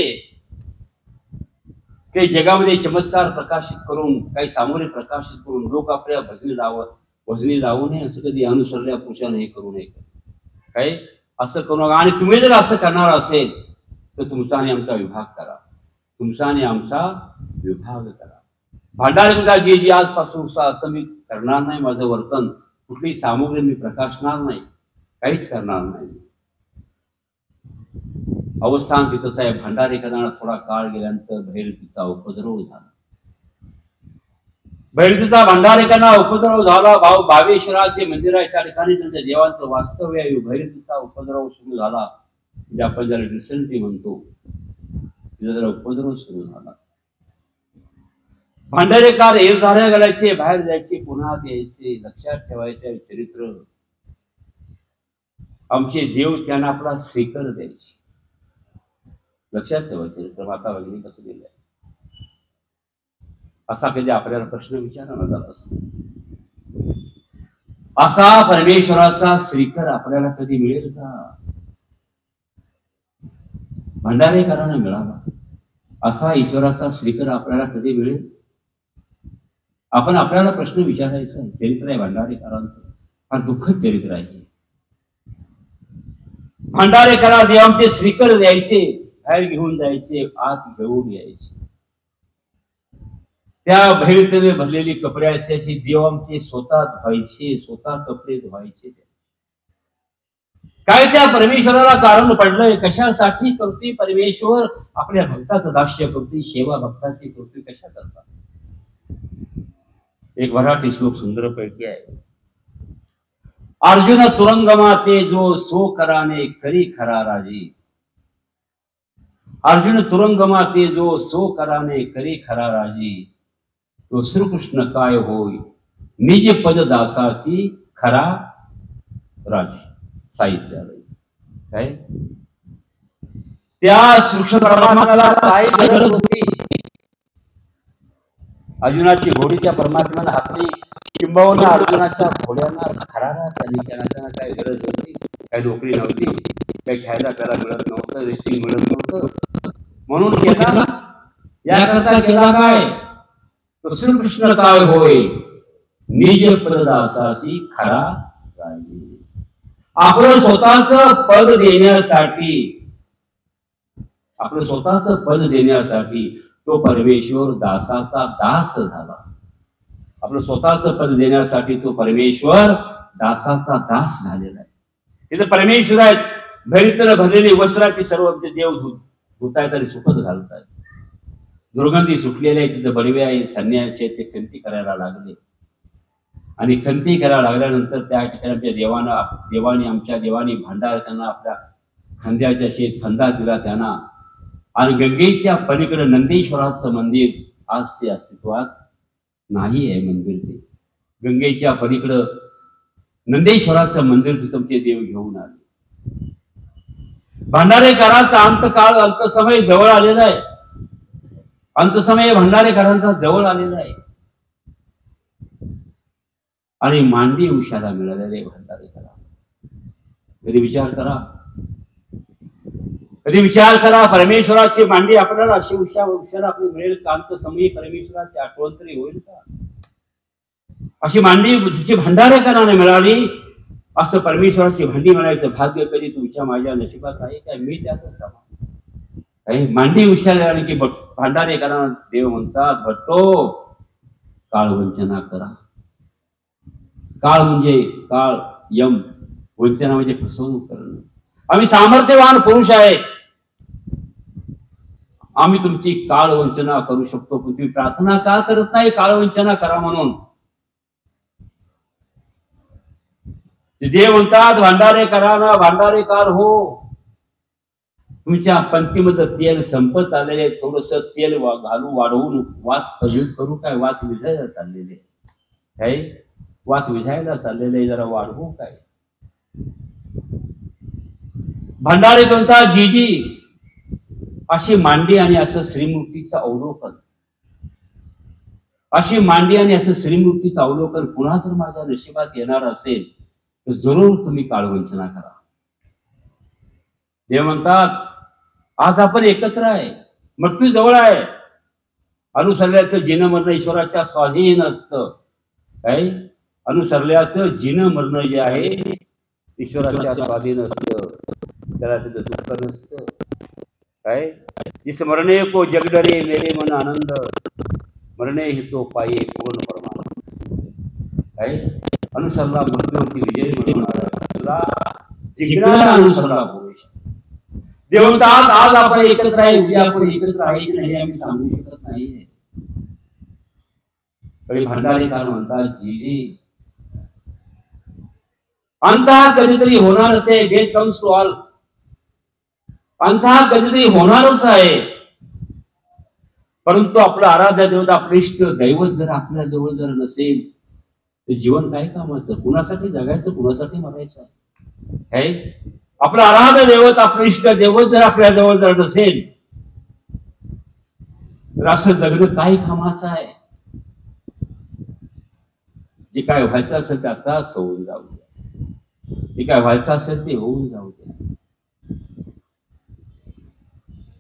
काही जगामध्ये चमत्कार प्रकाशित करून, काही सामोरे प्रकाशित करून लोक आपल्या भजनी लावू नये, असं कधी अनुसरल्या पुरुषाने हे करू नये काय. असं करू नका. आणि तुम्ही जर असं करणार असेल तर तुमचा आणि आमचा विभाग करा, तुमचा आणि आमचा विभाग करा. भांडारेकरांना जी आजपासून असं मी करणार नाही, माझं वर्तन कुठली सामुग्री मी प्रकाशणार नाही, काहीच करणार नाही. अवस्थान तिथंच आहे. भांडारेकरांना थोडा काळ गेल्यानंतर भैरतीचा उपद्रव झाला. भैरतीचा भांडारेकरांना उपद्रव झाला. भावेश्वराचे मंदिर आहे त्या ठिकाणी त्यांच्या देवांचं वास्तव्य आहे. भैरतीचा उपद्रव सुरू झाला, म्हणजे आपण ज्याला डिसेंट्री म्हणतो, तिचा जरा उपद्रव सुरू झाला. भांडारेकर एरधाऱ्या घालायचे, बाहेर जायचे, पुन्हा यायचे. लक्षात ठेवायचे चरित्र. आमचे देव त्यांना आपला श्रीकर द्यायचे. लक्षात ठेवायचे चरित्र. आता वगैरे कसं गेलंय असा कधी आपल्याला प्रश्न विचारला जात असतो. असा परमेश्वराचा श्रीकर आपल्याला कधी मिळेल का? भांडारेकरांना मिळाला. असा ईश्वराचा श्रीकर आपल्याला कधी मिळेल? आपण आपल्याला प्रश्न विचारायचा आहे. चरित्र आहे भांडारेकरांचं, फार दुःखद चरित्र आहे. भांडारेकरांना देवांचे श्रीकर द्यायचे, बाहेर घेऊन जायचे, आत घेऊन यायचे. त्या भैरतेने भरलेली कपडे असायची. देवांचे स्वतः धुवायचे, स्वतः कपडे धुवायचे. काय त्या परमेश्वराला कारण पडलंय? कशासाठी करतोय परमेश्वर? आपल्या भक्ताचं दास्य करतोय, सेवा भक्ताची करतोय. कशा करता? एक मराठी श्लोक सुंदर पैकी आहे. अर्जुन तुरंगमा ते जो सो कराने करी खरा राजी. अर्जुन तुरंगमा ते जो सो कराने करी खरा राजी. तो श्रीकृष्ण काय होय निज पद दासासी खरा राज साहित्यालय. काय त्या सूक्ष्म परमात्म्याला काय गरज होती? अर्जुनाची घोडी त्या परमात्म्याला हातली, किंबहुना अर्जुनाच्या घोड्यांना खरारा त्यांना काय गरज होती? काही नोकरी नव्हती, काही खायला प्यायला मिळत नव्हतं, रेस्टिंग मिळत नव्हतं, म्हणून केला याकरता केला काय? तो श्रीकृष्ण काय होय निज पददासासी खरा राजे. आपलं स्वतःच पद देण्यासाठी, आपलं स्वतःच पद देण्यासाठी तो परमेश्वर दासाचा दास झाला. आपलं स्वतःच पद देण्यासाठी तो परमेश्वर दासाचा दास झालेला आहे. तिथे परमेश्वर आहेत, भरित्र भरलेली वस्त्राची सर्व देव धुतायत आणि सुखद घालतायत. दुर्गंधी सुटलेल्या आहे, तिथे बडवे आहे, संन्यासी आहेत, ते खंती करायला लागले. आणि खंती करायला लागल्यानंतर त्या ठिकाणी आमच्या देवाने भांडार त्यांना आपल्या खांद्याच्या शेत खंदा दिला त्यांना. आणि गंगेच्या पलीकडे नंदेश्वराचं मंदिर आज ते अस्तित्वात नाही आहे. मंदिर ते गंगेच्या पलीकडं नंदेश्वराचं मंदिर तिथं ते देव घेऊन आले. भंडारेकरांचा अंतकाळ अंतसमय जवळ आलेला आहे. अंतसमय भंडारेकरांचा जवळ आलेला आहे. आणि मांडी उशाला मिळालेले भंडारेकरा. कधी विचार करा, कधी विचार करा, परमेश्वराची मांडी आपल्याला अशी उशाला आपली मिळेल का? अंतसमयी परमेश्वराची आठवण तरी होईल का? अशी मांडी जशी भंडारेकरांना मिळाली, असं परमेश्वराची भांडी मिळायचं भाग्य कधी तुमच्या माझ्या नशिबात आहे काय? मी त्यातच समान. मांडी उशाला की भांडारेकरांना देव म्हणतात, भट्टो काळ वंचना करा. काळ म्हणजे काळ, यम, वंचना म्हणजे फसवणूक करणं. आम्ही सामर्थ्यवान पुरुष आहेत, आम्ही तुमची काळ वंचना करू शकतो, पण तुम्ही प्रार्थना का करत नाही काळ वंचना करा म्हणून? देव म्हणतात भांडारेकरांना, भांडारेकार हो, तुमच्या पंक्तीमध्ये तेल संपत आलेले, थोडस तेल घालू वाढवून वात प्रज्वलित करू काय? वात विझायला चाललेले काय? वात विझायला चाललेले, जरा वाढवू काय? भंडारे कोणता जीजी अशी मांडी आणि असं श्रीमूर्तीचं अवलोकन, अशी मांडी आणि असं श्रीमूर्तीचं अवलोकन पुन्हा जर माझ्या नशिबात येणार असेल तर जरूर तुम्ही काळवंचना करा. देव म्हणतात आज आपण एकत्र आहे, मृत्यू जवळ आहे. अनुसरल्याचं जिन मरण ईश्वराच्या स्वाधीन असतं. काय? अनुसरल्याचं जिन मरण जे आहे ईश्वराच्या स्वाधीन असतं, त्याला तिथं दुःख नसतं. काय? जिस मरणे को जगडरे मेरे मन आनंद, मरणे ही तो पाये पूर्ण परमानंद. काय? अनुसरला मृत्यूवरती विजय मिळवणारा जिंकणारा अनुसरला पुरुष. देव म्हणतात आज आपण एकत्र आहे, उद्या आपण एकत्र आहे की नाही आम्ही सांगू शकत नाही. भंडारेकर म्हणतात जीजी अंतः कधीतरी होणारच आहे. Death comes to all. अंतः कधीतरी होणारच आहे. परंतु आपलं आराध्य देवता, आपलं इष्ट दैवत जर आपल्या जवळ जर नसेल तर जीवन काय कामाचं? कुणासाठी जगायचं, कुणासाठी मरायचं? काय? आपलं आराध्य देवत, आपलं इष्ट दैवत जर आपल्या जवळ जर नसेल तर असं जगणं काय कामाचं आहे? जे काय व्हायचं असेल ते आताच होऊन जाऊ द्या. जे काय व्हायचं असेल ते होऊन जाऊ द्या.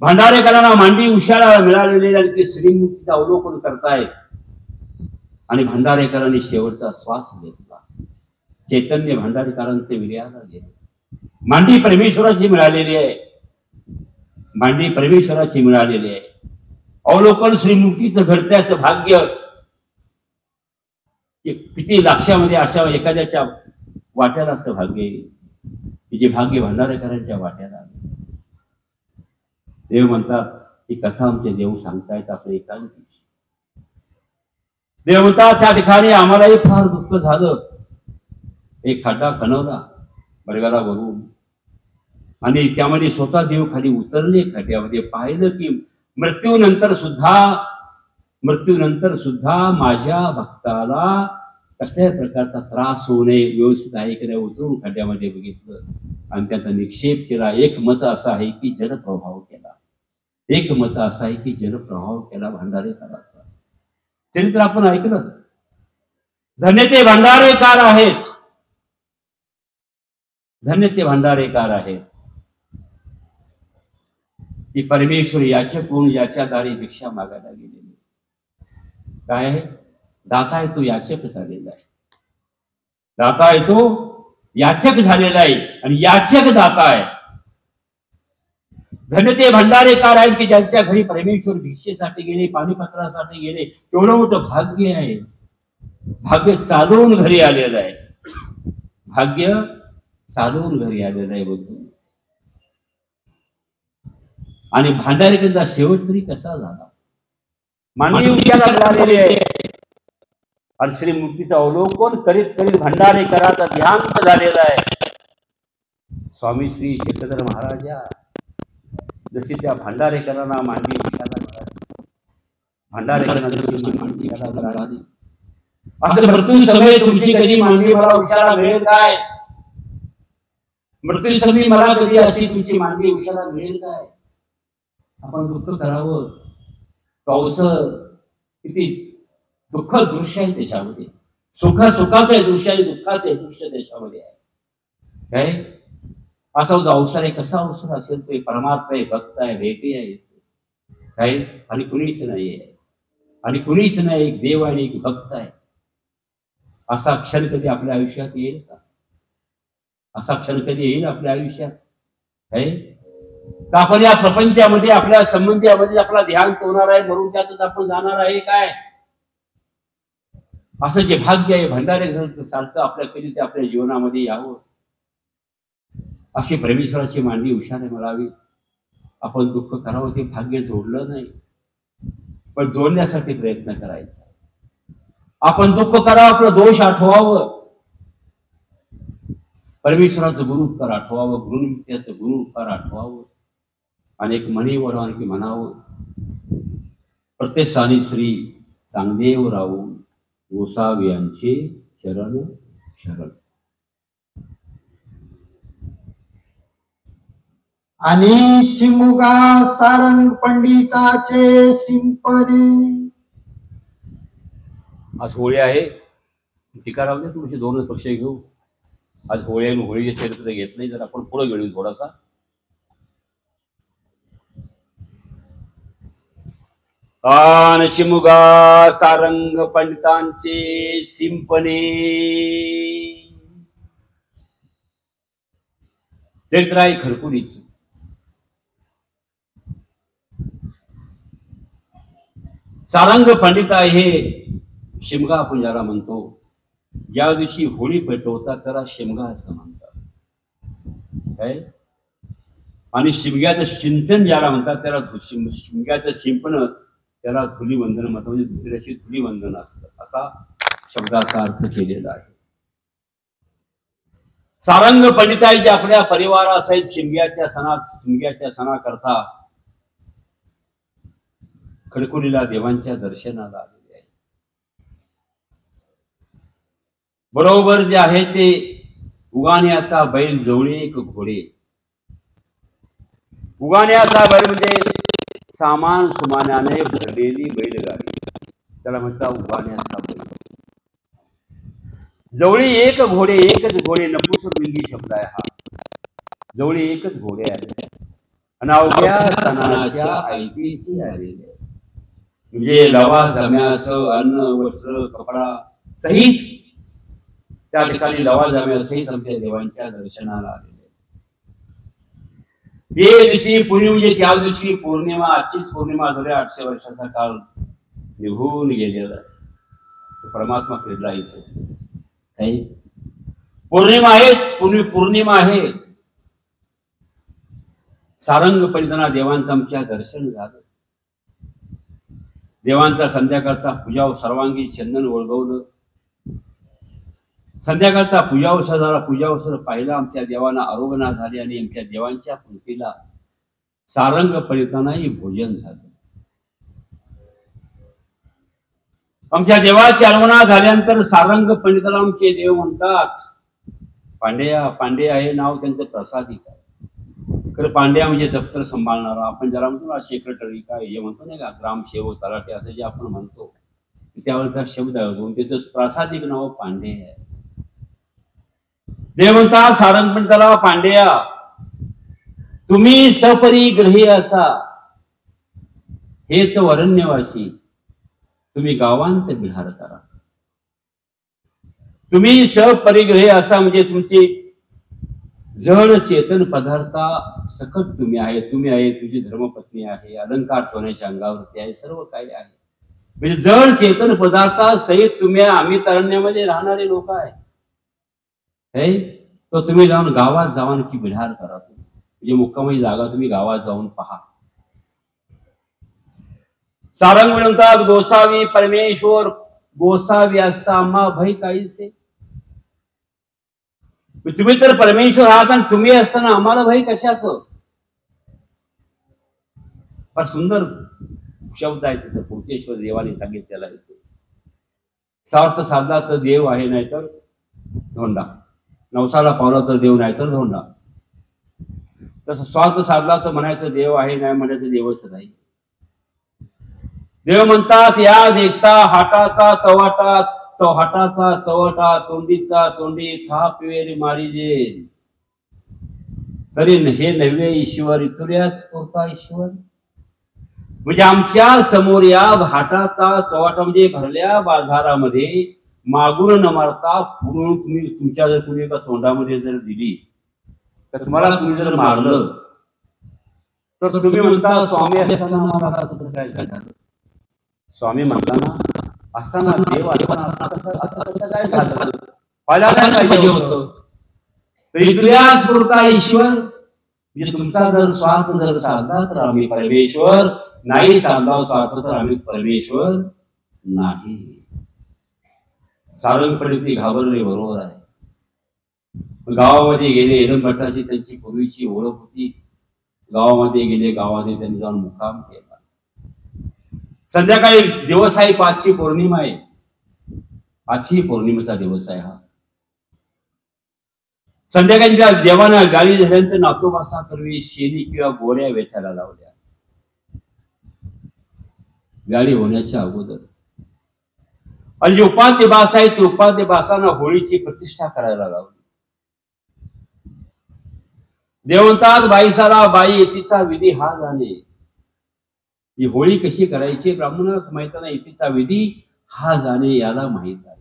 भंडारेकरांना मांडी उशाला मिळालेली आणि ते श्रीमूर्तीचं अवलोकन करतायत. आणि भंडारेकरांनी शेवटचा श्वास घेतला. चैतन्य भंडारेकरांचे विर्याला गेले. मांडी परमेश्वराची मिळालेली आहे, मांडी परमेश्वराची मिळालेली आहे. अवलोकन श्रीमूर्तीचं घडतंय असं भाग्य किती लाक्षामध्ये अशा एखाद्याच्या वाट्याला असं भाग्य येईल की जे भाग्य भंडारेकरांच्या वाट्याला आले. देव म्हणतात ही कथा आमचे देव सांगतायत आपल्या एकांतीची. देव म्हणतात त्या ठिकाणी आम्हालाही फार दुःख झालं. एक खड्डा खणवला बडगारावरून आणि त्यामध्ये स्वतः देव खाली उतरले. खड्ड्यामध्ये पाहिलं की मृत्यूनंतर सुद्धा मृत्यूनंतर सुद्धा माझ्या भक्ताला कसल्याच प्रकारचा त्रास होऊ नये, व्यवस्थित आहे की नाही उतरून खड्ड्यामध्ये बघितलं आणि त्याचा निक्षेप केला. एक मत असं आहे की जनप्रभाव केला, एक मत असं आहे की जनप्रभाव केला भंडारेकरांचा. चरित्र आपण ऐकलं. धन्य ते भंडारेकर आहेत, धन्य ते भंडारेकर आहेत की परमेश्वर याचे कोण याच्या दारी भिक्षा मागायला गेलेले. काय आहे? दाता आहे तो याचक झालेला आहे, दाता आहे तो याचक झालेला आहे आणि याचक दाता आहे. धन्य ते भंडारेकर आहेत की ज्यांच्या घरी परमेश्वर भिक्षेसाठी गेले, पाणीपत्रासाठी गेले. एवढं मोठं भाग्य आहे, भाग्य चालवून घरी आलेलं आहे, भाग्य चालवून घरी आलेलं आहे बघून. आणि भंडारेकरांचा शेवट तरी कसा झाला? मांडी उच्याला मिळालेली आहे आणि श्रीमुक्तीचं अवलोकन करीत करीत भंडारेकरांचा ध्यान झालेला आहे. स्वामी श्री चक्रधर महाराजा जशी त्या भंडारेकरांना मांडी उच्याला मिळाली, भंडारेकरांना जशी मांडी उच्याला मिळाली, असं मृत्यू समय तुमची कधी मांडी मला उच्याला मिळेल काय? मृत्यू समय मला कधी अशी तुमची मांडी उच्याला मिळेल काय? आपण दुःख करावं. कौस किती दुःख दृश्य आहे त्याच्यामध्ये, सुखाचं दृश्य आहे, दुःखाचे दृश्य त्याच्यामध्ये आहे. काय असा अवसर आहे, कसा अवसर असेल तो? परमात्मा आहे, भक्त आहे, भेटी आहे काय, आणि कुणीच नाही आहे, आणि कुणीच नाही, एक देव आणि एक भक्त आहे. असा क्षण कधी आपल्या आयुष्यात येईल का? असा क्षण कधी येईल आपल्या आयुष्यात काय? तर आपण या प्रपंचामध्ये आपल्या संबंधामध्ये आपला ध्यान होणार आहे, म्हणून त्यातच आपण जाणार आहे काय? असं जे भाग्य आहे भंडारे सारखं आपल्या कधी ते आपल्या जीवनामध्ये यावं, अशी परमेश्वराची मांडी उशाने मिळावी. आपण दुःख करावं ते भाग्य जोडलं नाही, पण जोडण्यासाठी प्रयत्न करायचा. आपण दुःख करावं, आपलं दोष आठवावं, परमेश्वराचं गुरुपकार आठवावं, गुरुनित्याचं गुरुपकार आठवावं, आणि एक म्हणीवर आणखी म्हणावं, प्रत्येक स्थानी श्री चांगदेव राहून गोसावी यांचे चरण शरण. आणि शिमुगा सारंग पंडिताचे सिंपणे. आज होळी आहे, टीका राहू दे, तुमचे दोनच पक्ष घेऊ. आज होळी आणि होळीचे चरित्र घेत नाही, जर आपण पुढे गेलो थोडासा. शिमुगा सारंग पंडितांचे सिंपणे. चरित्र आहे खरपुडीच. सारंग पंडित आहे शिमगा आपण ज्याला म्हणतो. ज्या दिवशी होळी पेटवतात त्याला शिमगा असं म्हणतात काय? आणि शिमग्याचं सिंचन ज्याला म्हणतात त्याला शिमग्याचं शिंपण त्याला धुलीवंदन म्हणतात, म्हणजे दुसऱ्याशी धुलीवंदन असतं, असा शब्दाचा अर्थ केलेला आहे. सारंग पंडिताईचे आपल्या परिवारासहित शिमग्याच्या सणाकरता खडकुलीला देवांच्या दर्शनाला आलेले आहे. बरोबर जे आहे ते उगाण्याचा बैल जवळी एक घोडे. उगाण्याचा बैल म्हणजे सामान सुमानाने भरलेली बैलगाडी, त्याला म्हणतात उगाण्याचा बैल. जवळी एक घोडे, एकच घोडे, नपुंसकलिंगी शब्द आहे हा. जवळी एकच घोडे आहे आणि अवघ्या सणाच्या ऐतिहासिक आलेले, म्हणजे लवा जम्यास अन्न वस्त्र कपडा सहित त्या ठिकाणी लवा जम्यासहित आमच्या देवांच्या दर्शनाला आलेले. ते दिवशी पुणे म्हणजे त्या दिवशी पौर्णिमा, आजचीच पौर्णिमा झाली. 800 वर्षाचा काळ निघून गेलेला आहे. परमात्मा फिरला इथे काही पौर्णिमा आहे, पौर्णिमा आहे. सारंग पंडितांना देवांचं आमच्या दर्शन झालं. देवांचा संध्याकाळचा पूजा सर्वांगी चंदन ओळगवलं. संध्याकाळचा पूजावसा झाला. पूजावसर पाहिला, आमच्या देवांना आरोग्य झाले आणि आमच्या देवांच्या पंक्तीला सारंग पंडितांनाही भोजन झालं. आमच्या देवाची आगमना झाल्यानंतर सारंग पंडिताला आमचे देव म्हणतात पांड्या. पांड्या हे नाव त्यांचं प्रसादिक आहे. खरं पांड्या म्हणजे दप्तर सांभाळणारा, आपण ज्याला म्हणतो ना सेक्रेटरी काय हे म्हणतो नाही का, ग्रामसेवक तलाठी असं जे आपण म्हणतो त्यावर त्या शब्द आहे त्याचं प्रासादिक नाव पांडे आहे. देव म्हणतात सारंग पंडिताला पांड्या तुम्ही सपरिग्रही असा हे तर वरण्यवासी, तुम्ही गावांत बिहार करा. तुम्ही सपरिग्रही असा म्हणजे तुमची जड चेतन पदार्था सकट तुम्ही आहे. तुम्ही आहे, तुझी धर्मपत्नी आहे, अलंकार सोन्याच्या अंगावरती आहे, सर्व काही आहे. म्हणजे जड चेतन पदार्था सहित तुम्ही, आम्ही तरण्यामध्ये राहणारे लोक आहे. तो तुम्ही जाऊन गावात जाऊन की बिहार करा. तुम्ही म्हणजे मुक्कामाची जागा तुम्ही गावात जाऊन पहा. सारंग म्हणतात गोसावी परमेश्वर गोसावी असता आम्हा भय काहीसे. तुम्ही तर परमेश्वर आहात आणि तुम्ही असताना आम्हाला भय कशाचं. फार सुंदर शब्द आहे तिथं पुरुषेश्वर देवाने सांगितलेला आहे. स्वार्थ साधला तर देव आहे, नाहीतर धोंडा. नवसाला पावला तर देव नाही तर धोंडा. तसं स्वार्थ साधला तर म्हणायचं देव आहे, नाही म्हणायचं देवच नाही. देव म्हणतात या देखता हाटाचा चव्हाटा, हाटाचा चव्हाटा, तोंडीचा तोंडी थाप वेरी मारिजे तरी हे नव्हे ईश्वर इथुऱ्याच पुरता ईश्वर. म्हणजे आमच्या समोर या हाटाचा चव्हाटा म्हणजे भरल्या बाजारामध्ये मागून न मारता पुढून तुम्ही तुमच्या जर कुणी एका तोंडामध्ये जर दिली तर तुम्हाला तुम्ही जर मारलं तर तुम्ही म्हणता स्वामी असताना काय झालं. स्वामी म्हणताना असताना देव असं काय झालं, व्हायला काय पाहिजे होतं. तरी तुझ्याच पुरता ईश्वर म्हणजे तुमचा जर स्वार्थ जर साधला तर आम्ही परमेश्वर, नाही साधला स्वार्थ तर आम्ही परमेश्वर नाही. सारंग पंडित घाबरले, बरोबर आहे. गावामध्ये गेले, एरम भट्टाची त्यांची पूर्वीची ओळख होती. गावामध्ये गेले, गावामध्ये त्यांनी जाऊन मुक्काम केला. संध्याकाळी दिवस आहे, पाचची पौर्णिमा आहे. पाचही पौर्णिमेचा दिवस आहे हा. संध्याकाळी त्या देवानं गाडी झाल्यानंतर नातोबासा करवी शेणी किंवा गोऱ्या वेचायला लावल्या. गाडी होण्याच्या अगोदर आणि जे उपाध्ये बास आहे ते उपाध्ये बासांना होळीची प्रतिष्ठा करायला लावली. देवंतात बाईसाला बाई तिचा विधी हा जाणे. ही होळी कशी करायची ब्राह्मणाला माहित नाही, तिचा विधी हा जाणे याला माहित आहे.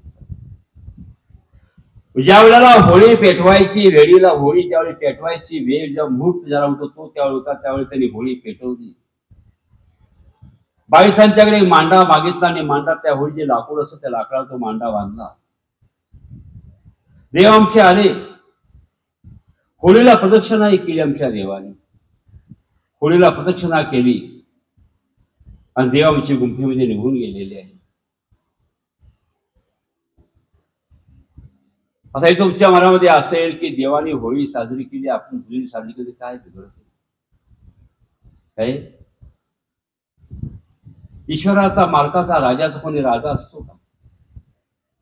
ज्या वेळेला होळी पेटवायची वेळीला होळी ज्यावेळी पेटवायची वेळ जेव्हा मुहूर्त ज्याला होतो तो त्यावेळी होता, त्यावेळी त्यांनी होळी पेटवली. बाईसांच्याकडे मांडा मागितला आणि मांडा त्या होळी जे लाकूड असतं त्या लाकडाला तो मांडा बांधला. देव आमचे आले, होळीला प्रदक्षिणा केली आमच्या देवाने. होळीला प्रदक्षिणा केली आणि देव आमची गुंफेमध्ये निघून गेलेले आहे. आता हे तुमच्या मनामध्ये असेल की देवाने होळी साजरी केली, आपण होळी साजरी केली, काय बिघडत काय. ईश्वराचा मालकाचा राजाचा कोणी राजा असतो का.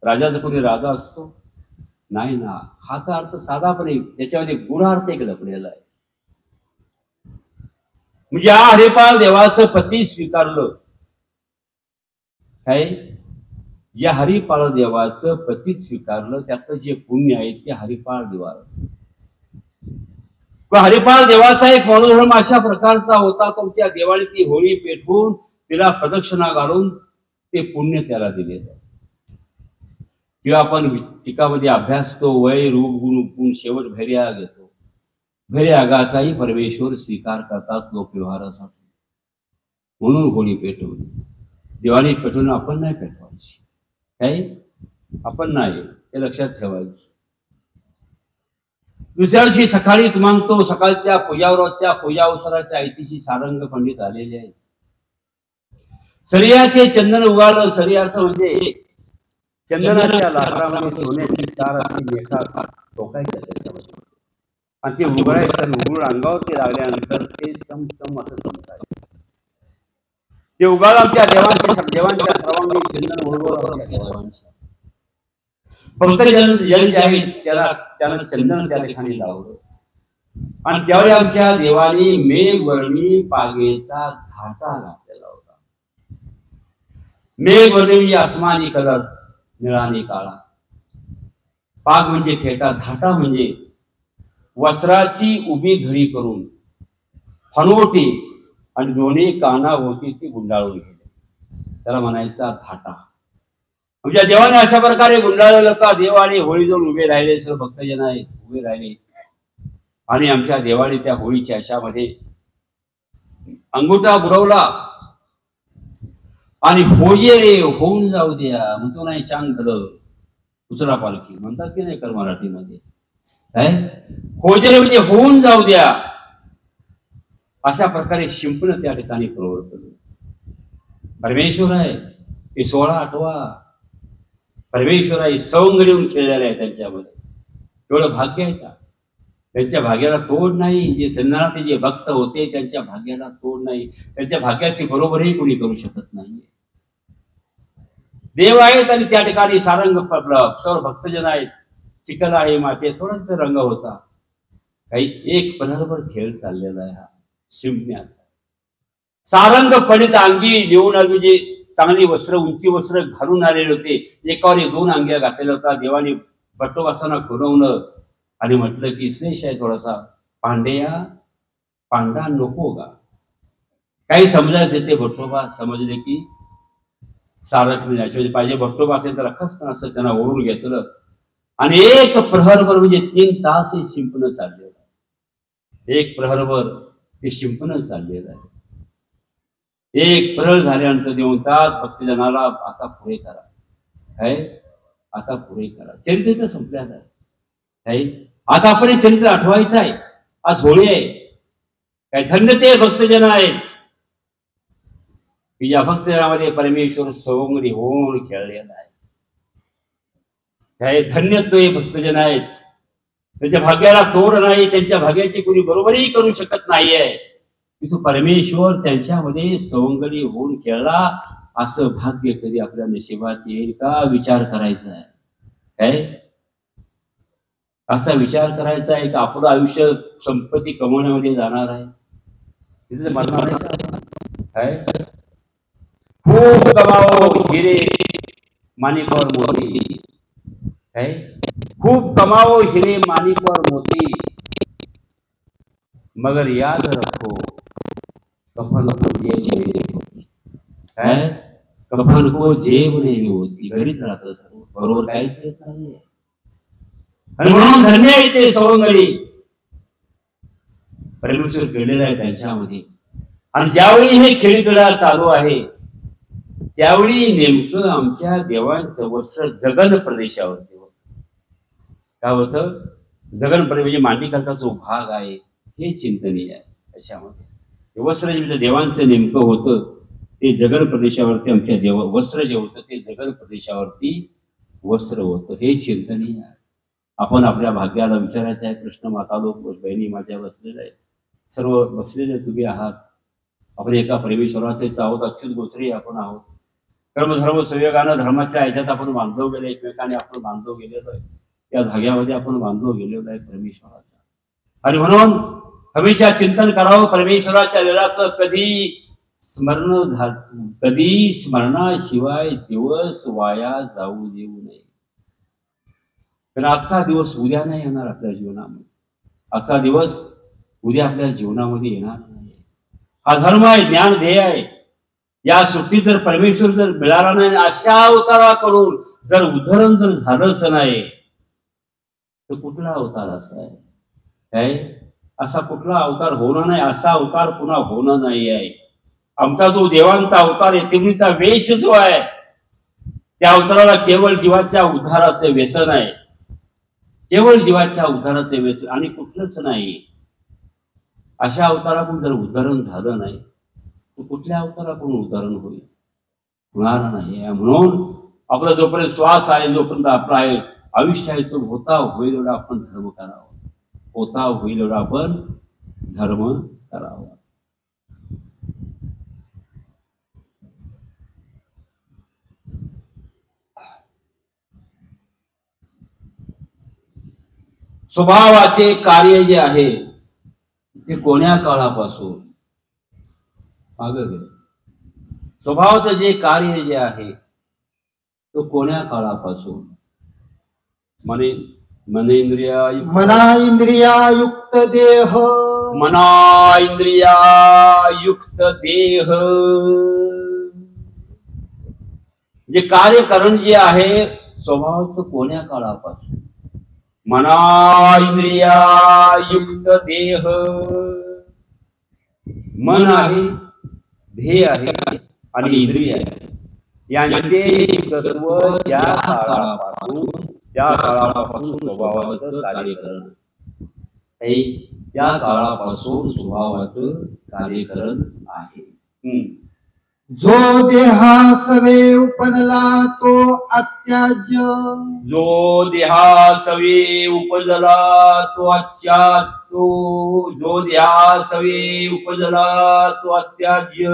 राजाचा कोणी राजा असतो नाही ना. हा तर अर्थ साधापणे त्याच्यामध्ये गुणार्थ एक लपलेला आहे. म्हणजे हा हरिपाल देवाचं पती स्वीकारलं काय. ज्या हरिपाळ देवाचं पती स्वीकारलं त्याचं जे पुण्य आहे ते हरिपाळ देवाला. हरिपाळ देवाचा एक मनोधर्म अशा प्रकारचा होता, तुमच्या देवाने ती होळी पेटवून तिला प्रदक्षिणा घालून ते पुण्य त्याला दिलेलं आहे. किंवा आपण टिकामध्ये अभ्यासतो, वय रूप गुण शेवट भैर्या घेतो. भैर्यागाचाही परमेश्वर स्वीकार करतात लोक व्यवहारासाठी. म्हणून होळी पेटवली. देवाने पेटवून आपण नाही पेटवायची काय, आपण नाही, हे लक्षात ठेवायचं. दुसऱ्या दिवशी सकाळी मागतो, सकाळच्या पूजावराच्या पूजा अवसराच्या ऐतिहासिक सारंग पंडित आलेले आहेत. सरियाचे चंदन उगाळलं. सरियाचं म्हणजे चंदनाच्या लाकडामध्ये सोन्याची तार अशी लेखा टोकायच्या त्याच्यावर आणि ते उघडायचं. उघडून अंगावर ते लागल्यानंतर ते चमचम असं चमकायचं. ते उगाळ आमच्या देवांच्या सर्वांगी चंदन उडवलं देवांच्या. फक्त जन जे आहेत त्याला चंदन त्या ठिकाणी लावलं. आणि त्यावेळी आमच्या देवाने मेघवर्णी पागेचा धाटा घातलेला होता. मेघवर्णी म्हणजे आसमानी कलर, निळा आणि काळा. पाग म्हणजे फेटा, धाटा म्हणजे वस्त्राची उभी घडी करून फनोटी आणि दोन्ही कानाभोवती ती गुंडाळून गेले. त्याला म्हणायचा धाटा. म्हणजे देवाने अशा प्रकारे गुंडाळलेलं का देव आणि होळी जवळ उभे राहिले, सर्व भक्तजन आहेत उभे राहिले. आणि आमच्या देवाने त्या होळीच्या अशामध्ये अंगुठा बुडवला आणि होये रे होऊन जाऊ द्या म्हणतो नाही, चांग भलं उचला पालखी म्हणतात की नाही कर मराठीमध्ये. काय होजे म्हणजे होऊन जाऊ द्या, अशा प्रकारे शिंपण त्या ठिकाणी प्रवर्तन. परमेश्वर आहे हे 16-8 परमेश्वर आहे सवंगडीहून खेळलेला आहे त्यांच्यामध्ये. एवढं भाग्य आहे का? त्यांच्या भाग्याला तोड नाही. जे सन्नाराचे जे भक्त होते त्यांच्या भाग्याला तोड नाही. त्यांच्या भाग्याची बरोबरही कोणी करू शकत नाही. देव आहेत आणि त्या ठिकाणी सारंग सर्व भक्तजन आहेत. चिखल आहे, माते थोडाच रंग होता. काही एक पदरभर खेळ चाललेला आहे हा शिंपण्याचा. सारंग पडित अंगी देऊन म्हणजे चांगली वस्त्र, उंची वस्त्र घालून आलेले होते. एकावर 2 अंग्या घातलेला होता. देवाने बटोबासांना खुणवलं आणि म्हटलं की श्लेष आहे थोडासा, पांडा नको का? काही समजायचं ते बटोबा समजले की सारंग म्हणजे पाहिजे. बटोबा असेल तर रखस असं त्यांना ओढून घेतलं आणि एक प्रहरभर म्हणजे 3 तास हे शिंपणं चाललेलं आहे. एक प्रहरभर ते शिंपणं चाललेलं आहे. एक प्रहर झाल्यानंतर देवतात भक्तजनाला आता पुढे करा. काय आता पुढे करा. चरित्र तर संपल्याचं आहे. काय आता आपण हे चरित्र आठवायचं आहे. आज होळी आहे. काय धन्य ते भक्तजन आहेत की ज्या भक्तजनामध्ये परमेश्वर सवंगडी होऊन खेळलेला आहे. काय धन्य ते भक्तजन आहेत. त्यांच्या भाग्याला तोड नाही. त्यांच्या भाग्याची कोणी बरोबरही करू शकत नाहीये. तो परमेश्वर त्यांच्यामध्ये सवंगडी होऊन खेळला. असं भाग्य कधी आपल्या नशिबात येईल का? विचार करायचा आहे. काय असा विचार करायचा आहे का आपलं आयुष्य संपत्ती कमवण्यामध्ये जाणार आहे? तिथे मरणार आहे काय? खूप कमावो हिरे माणिकवर मोती. काय खूप कमावो हिरे माणिकवर मोती, मगर याद रखो कफन को जेब नहीं होती. काय कफन को जेब नाही होती. घरीच राहतं सर्व, बरोबर काहीच येत नाहीये. आणि म्हणून धन्य आहे ते सवंगडी परमेश्वर केलेलं आहे त्यांच्यामध्ये. आणि ज्यावेळी हे खेळीकडा चालू आहे त्यावेळी नेमकं आमच्या देवांचं वस्त्र जगन प्रदेशावरती होतं. काय होतं? जगन प्रदेश म्हणजे मांडीखालचा जो भाग आहे हे चिंतनीय आहे. त्याच्यामध्ये वस्त्र देवांचं नेमकं होतं ते जगन प्रदेशावरती. आमच्या देव वस्त्र जे होतं ते जगन प्रदेशावरती वस्त्र होतं. हे चिंतनीय आहे. आपण आपल्या भाग्याला विचारायचा आहे प्रश्न. माता लोक बहिणी माझ्या बसलेल्या आहेत, सर्व बसलेले तुम्ही आहात. आपण एका परमेश्वराचेच आहोत. अच्युत गोत्री आपण आहोत. कर्मधर्म संयोगानं धर्माच्या ह्याच्यात आपण बांधलो गेलो, एकमेकाने आपण बांधलो गेलेलो आहे. त्या धाग्यामध्ये आपण बांधलो गेलेलो आहे परमेश्वराचा. आणि म्हणून हमेशा चिंतन करावं परमेश्वराच्या लीलाचं. कधी स्मरणाशिवाय दिवस वाया जाऊ देऊ नये. कारण आजचा दिवस उद्या नाही येणार आपल्या जीवनामध्ये. आजचा दिवस उद्या आपल्या जीवनामध्ये येणार नाही. हा धर्म आहे, ज्ञान ध्येय आहे. या सृष्टीत जर परमेश्वर जर मिळाला नाही, अशा अवताराकडून जर उद्धरण जर झालंच नाही तर कुठला अवतार असा आहे? काय असा कुठला अवतार होणार नाही. असा अवतार पुन्हा होणार नाही आहे. आमचा जो देवांचा अवतार आहे, तेवढीचा वेश जो आहे, त्या अवताराला केवळ जीवाच्या उद्धाराचं व्यसन आहे. केवळ जीवाच्या उद्धाराचे व्यसन आणि कुठलंच नाही. अशा अवताराकडून जर उद्धरण झालं नाही तर कुठल्या अवताराकडून उद्धरण होईल? होणार नाही. म्हणून आपला जोपर्यंत श्वास आहे, जोपर्यंत आपला आहे आयुष्य आहे, तो होता होईल एवढा आपण धर्म करावा. होता होईल एवढा आपण धर्म करावा. स्वभावाचे कार्य जे आहे ते कोण्या काळापासून स्वभावाचं जे कार्य जे आहे तो कोण्या काळापासून मना इंद्रियायुक्त देह जे कार्यकरण जे आहे स्वभावाचं कोण्या काळापासून मना इंद्रियायुक्त देह मन आहे ध्येय आहे आणि इंद्रिय आहे यांचे तत्व त्या काळापासून स्वभावाचं कार्यकरण त्या काळापासून स्वभावाचं कार्यकरण आहे. जो देहासवे उपजला तो अत्याज्य जो देहासवे उपजला तो अत्याज्य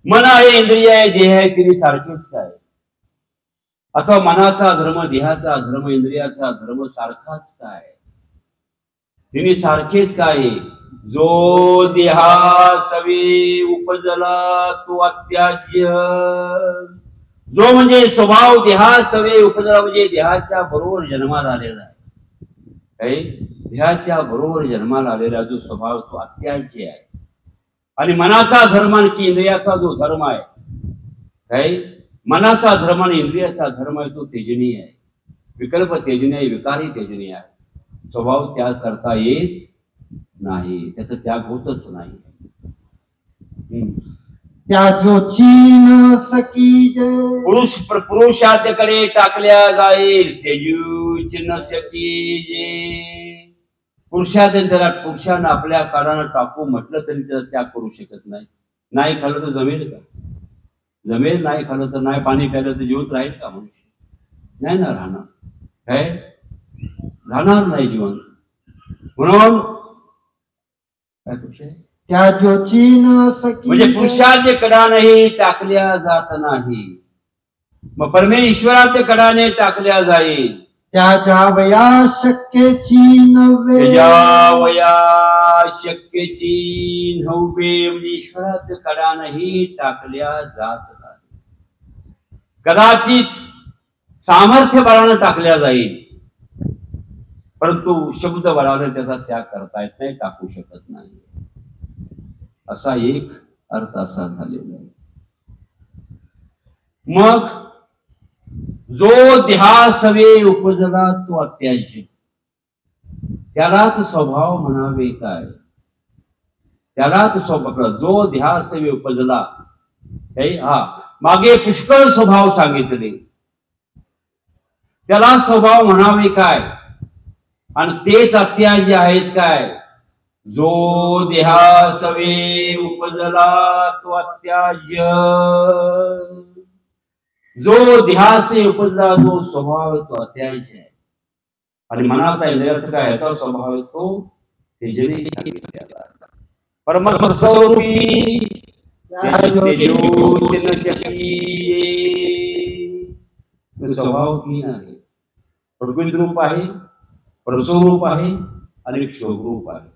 मन आहे इंद्रिय आहे देह आहे तिने सारखेच काय अथवा मनाचा धर्म देहाचा धर्म इंद्रियाचा धर्म सारखाच काय तिने सारखेच काय जो देहासवे उपजला तो अत्याज्य जो म्हणजे स्वभाव देहासवे उपजला म्हणजे देहाच्या बरोबर जन्माला आलेला आहे देहाच्या बरोबर जन्माला आलेला जो स्वभाव तो अत्याज्य आहे आणि मनाचा धर्म आणि इंद्रियाचा जो धर्म आहे मनाचा धर्म आणि इंद्रियाचा धर्म आहे तो तेजनीय आहे विकल्प तेजनीय आहे विकारी तेजनीय आहे स्वभाव त्याग करता येत नाही त्याचा त्याग होतच नाही. पुरुषाकडे टाकल्या जाईल तेजूच न सकीजे पुरुषानं आपल्या काळानं टाकू म्हटलं तरी त्याचा त्याग करू शकत नाही खाल्लं तर जमेल का जमेल नाही खाल्लं तर नाही पाणी प्यायलं तर जिवंत राहील का मनुष्य नाही ना राहणार नाही जीवन म्हणून म्हणजे पुरुषाच्या कडाने टाकल्या जात नाही मग परमेश्वराच्या कडाने टाकल्या जाईल त्याच्या वया शक्यची नव्हे म्हणजे ईश्वराच्या कडानेही टाकल्या जात नाही कदाचित सामर्थ्य बळानं टाकल्या जाईल परंतु शब्द बळानं त्याचा त्याग करता येत नाही टाकू शकत नाही असा एक अर्थ असा झालेला आहे. मग जो देहासवे उपजला तो अत्याज्य त्यालाच स्वभाव म्हणावे काय त्यालाच स्वभाव जो देहासवे उपजला मागे पुष्कळ स्वभाव सांगितले त्याला स्वभाव म्हणावे काय आणि तेच अत्याज्य आहेत काय जो देहासवे उपजला तो अत्याज्य जो देहासे उपजला तो स्वभाव तो अत्याज्य आहे आणि मनाचा इंद्रियाचा काय याचा स्वभाव तो तेजनी परमस्वरूपी स्वभाव हीन आहे प्रकृती रूप आहे प्रसवरूप आहे आणि क्षोभरूप आहे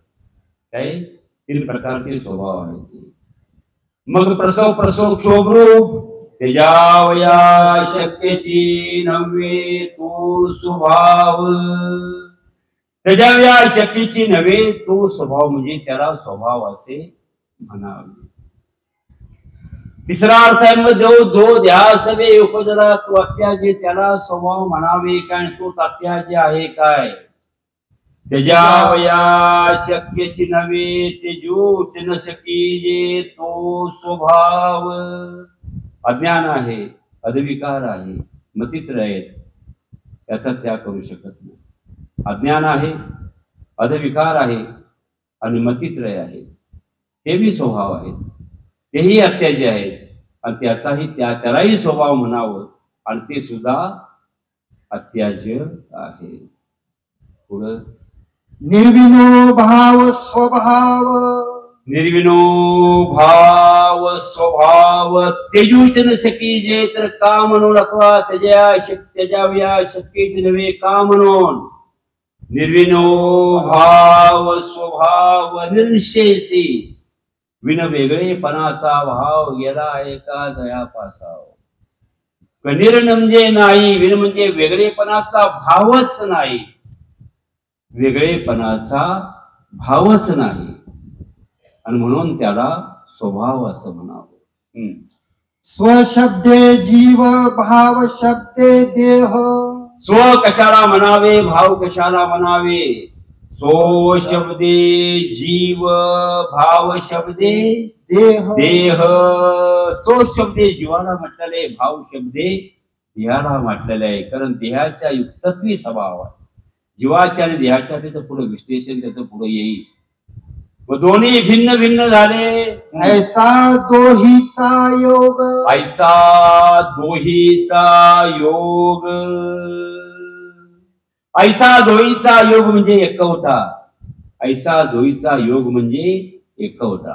काय तीन प्रकारचे स्वभाव आहेत. मग प्रसव क्षोभरूप त्याच्यावया शक्यची नव्हे तो स्वभाव त्याच्यावया शक्यची नव्हे तो स्वभाव म्हणजे त्याला स्वभाव असे म्हणावे. तिसरा अर्थ आहे मग जो ध्यासवे उपजला तो अत्याज्य त्याला स्वभाव म्हणावे काय तो अत्याज्य आहे काय त्याच्यावया शक्यची नव्हे ते जोच न शकीजे तो स्वभाव अज्ञान आहे अधविकार आहे मतित्र आहेत याचा त्याग करू शकत नाही. अज्ञान आहे अधविकार आहे आणि मतित्रय आहे हे बी स्वभाव आहेत तेही अत्याज्य आहेत आणि त्याचाही त्यालाही स्वभाव म्हणावं आणि ते सुद्धा अत्याज्य आहे. पुढं निर्विनो भाव स्वभाव निर्विनो भाव स्वभाव तेजूच न सकी जे तर का म्हणून अथवा त्याच्या शक्तीच नव्हे का म्हणून निर्विनो भाव स्वभाव निर्शेषी विन वेगळेपणाचा भाव गेला एका दया पासाव. निर्न म्हणजे नाही, विन म्हणजे वेगळेपणाचा भावच नाही, वेगळेपणाचा भावच नाही आणि म्हणून त्याला स्वभाव असं म्हणावं. स्वशब्दे जीव भाव शब्दे देह. स्व कशाला म्हणावे, भाव कशाला म्हणावे. सो शब्दे जीव भाव शब्दे देह. देह. सो शब्दे जीवाला म्हटलेले आहे, भाव शब्दे देहाला म्हटलेले आहे. कारण देहाच्या युक्तत्वी स्वभाव आहे. जीवाच्या आणि देहाच्या त्याचं पुढे विश्लेषण त्याचं पुढे येईल. व दोन्ही भिन्न भिन्न झाले. ऐसा दोहीचा योग. ऐसा दोहीचा योग. ऐसा दोहीचा योग म्हणजे एकवटा. ऐसा दोहीचा योग म्हणजे एकवटा.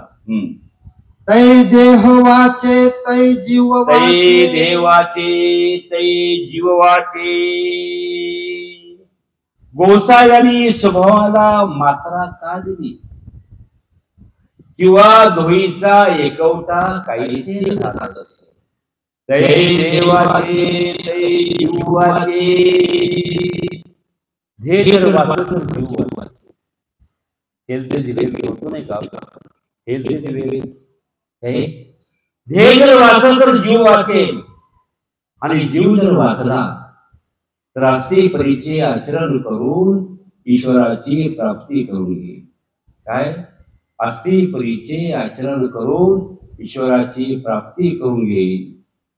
तै देहवाचे तै जीववाचे. तै देवाचे तै जीववाचे. गोसाव्यांनी स्वभावाला मात्रा का दिली किंवा दोहीचा एकवटा काहीसे झाला. तै देवाचे तै जीवाचे. धीर वाचत जीव वाचे. हेल्थ जिलेबी होतो नाही का, हेल्थ जिलेबी धीर वाचलं तर जीव वाचेल आणि जीव जर वाचला तर असे परीचे आचरण करून ईश्वराची प्राप्ती करून घे. काय असे परीचे आचरण करून ईश्वराची प्राप्ती करून घेईल.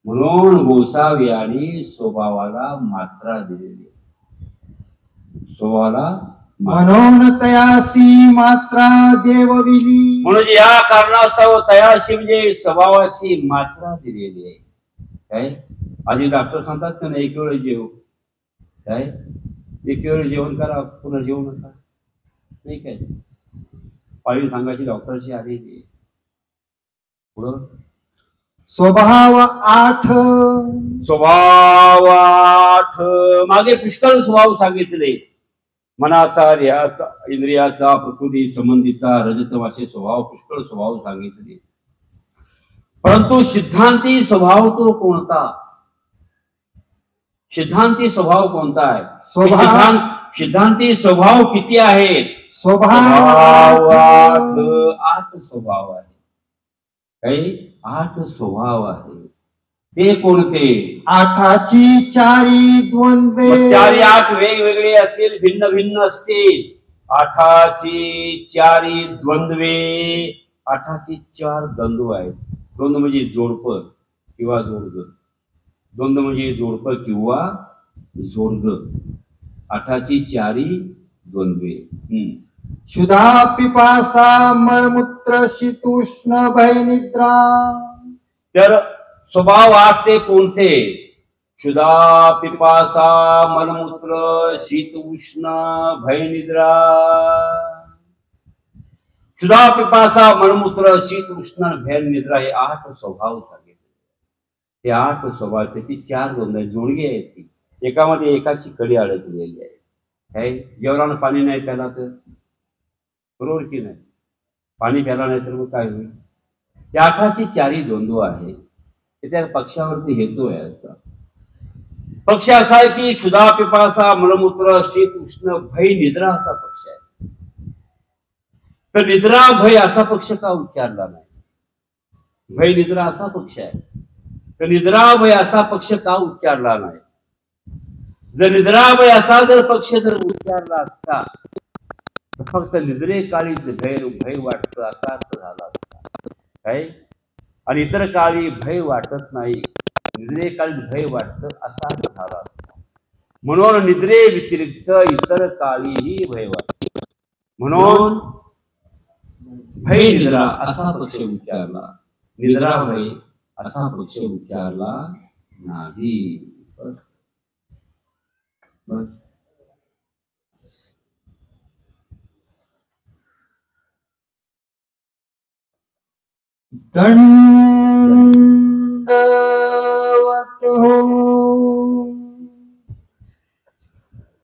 म्हणून गोसाव्याने स्वभावाला मात्रा दिलेली. स्वभावाला म्हणून तयासी मात्रा देवविली. म्हणून या कारणास्तव तयाशी म्हणजे स्वभावाची मात्रा दिलेली आहे. काय आधी डॉक्टर सांगतात का नाही, एक वेळ जेव, काय एक वेळ जेवण करा, पुन्हा जेवू नका. नाही काय पाळी सांगायची डॉक्टरची आधी पुढं. स्वभाव 8. स्वभाव 8. मागे पुष्कळ स्वभाव सांगितले. मनाचा, देहाचा, इंद्रियाचा, प्रकृती संबंधीचा, रजतमाचे स्वभाव, पुष्कळ स्वभाव सांगितले. परंतु सिद्धांती स्वभाव तो कोणता, सिद्धांती स्वभाव कोणता आहे. सिद्धांती स्वभाव किती आहेत. स्वभाव 8 स्वभाव आहे. काही 8 स्वभाव आहे. ते कोणते. 8ची 4 द्वंद्वे. 4 8 वेगवेगळे असतील, भिन्न भिन्न असतील. 8ची 4 द्वंद्वे. 8ची 4 द्वंद्व आहेत. द्वंद्व म्हणजे जोडप किंवा जोडग. द्वंद्व म्हणजे जोडप किंवा जोडग. 8ची 4 द्वंद्वे. क्षुधा पिपासा मळमूत्र शीतुष्ण भय निद्रा. तर स्वभाव 8 ते कोणते. क्षुधा पिपासा मलमूत्र शीत उष्ण भय निद्रा. क्षुधा पिपासा मलमूत्र शीत उष्ण भय निद्रा हे 8 स्वभाव सांगितले. हे 8 स्वभाव, त्याची 4 द्वंद्व जोडगी आहेत. ती एकामध्ये एकाची कडी अडकलेली आहे. जेवणानं पाणी नाही प्याला तर बरोबर की नाही, पाणी प्याला नाही तर मग काय होईल. त्या 8ची 4 द्वंद्व आहे. त्या पक्षावरती हेतू आहे. असा पक्ष असा आहे की क्षुधा पिपासा मलमूत्र शीत उष्ण भय निद्रा असा पक्ष आहे. तर निद्रा भय असा पक्ष का उच्चारला नाही. भय निद्रा असा पक्ष आहे, तर निद्रा भय असा पक्ष का उच्चारला नाही. जर निद्रा भय असा जर पक्ष जर उच्चारला असता तर फक्त निद्रे काळीच भय वाटत असा अर्थ झाला असता. काय आणि इतर काळी भय वाटत नाही, निद्रे काळी भय वाटत असा अर्थ झाला असता. म्हणून निद्रे व्यतिरिक्त इतर काळीही भय वाटते. म्हणून भय निद्रा असा पक्ष उच्चारला, निद्रा भय असा पक्ष उच्चारला नाही. बस दंड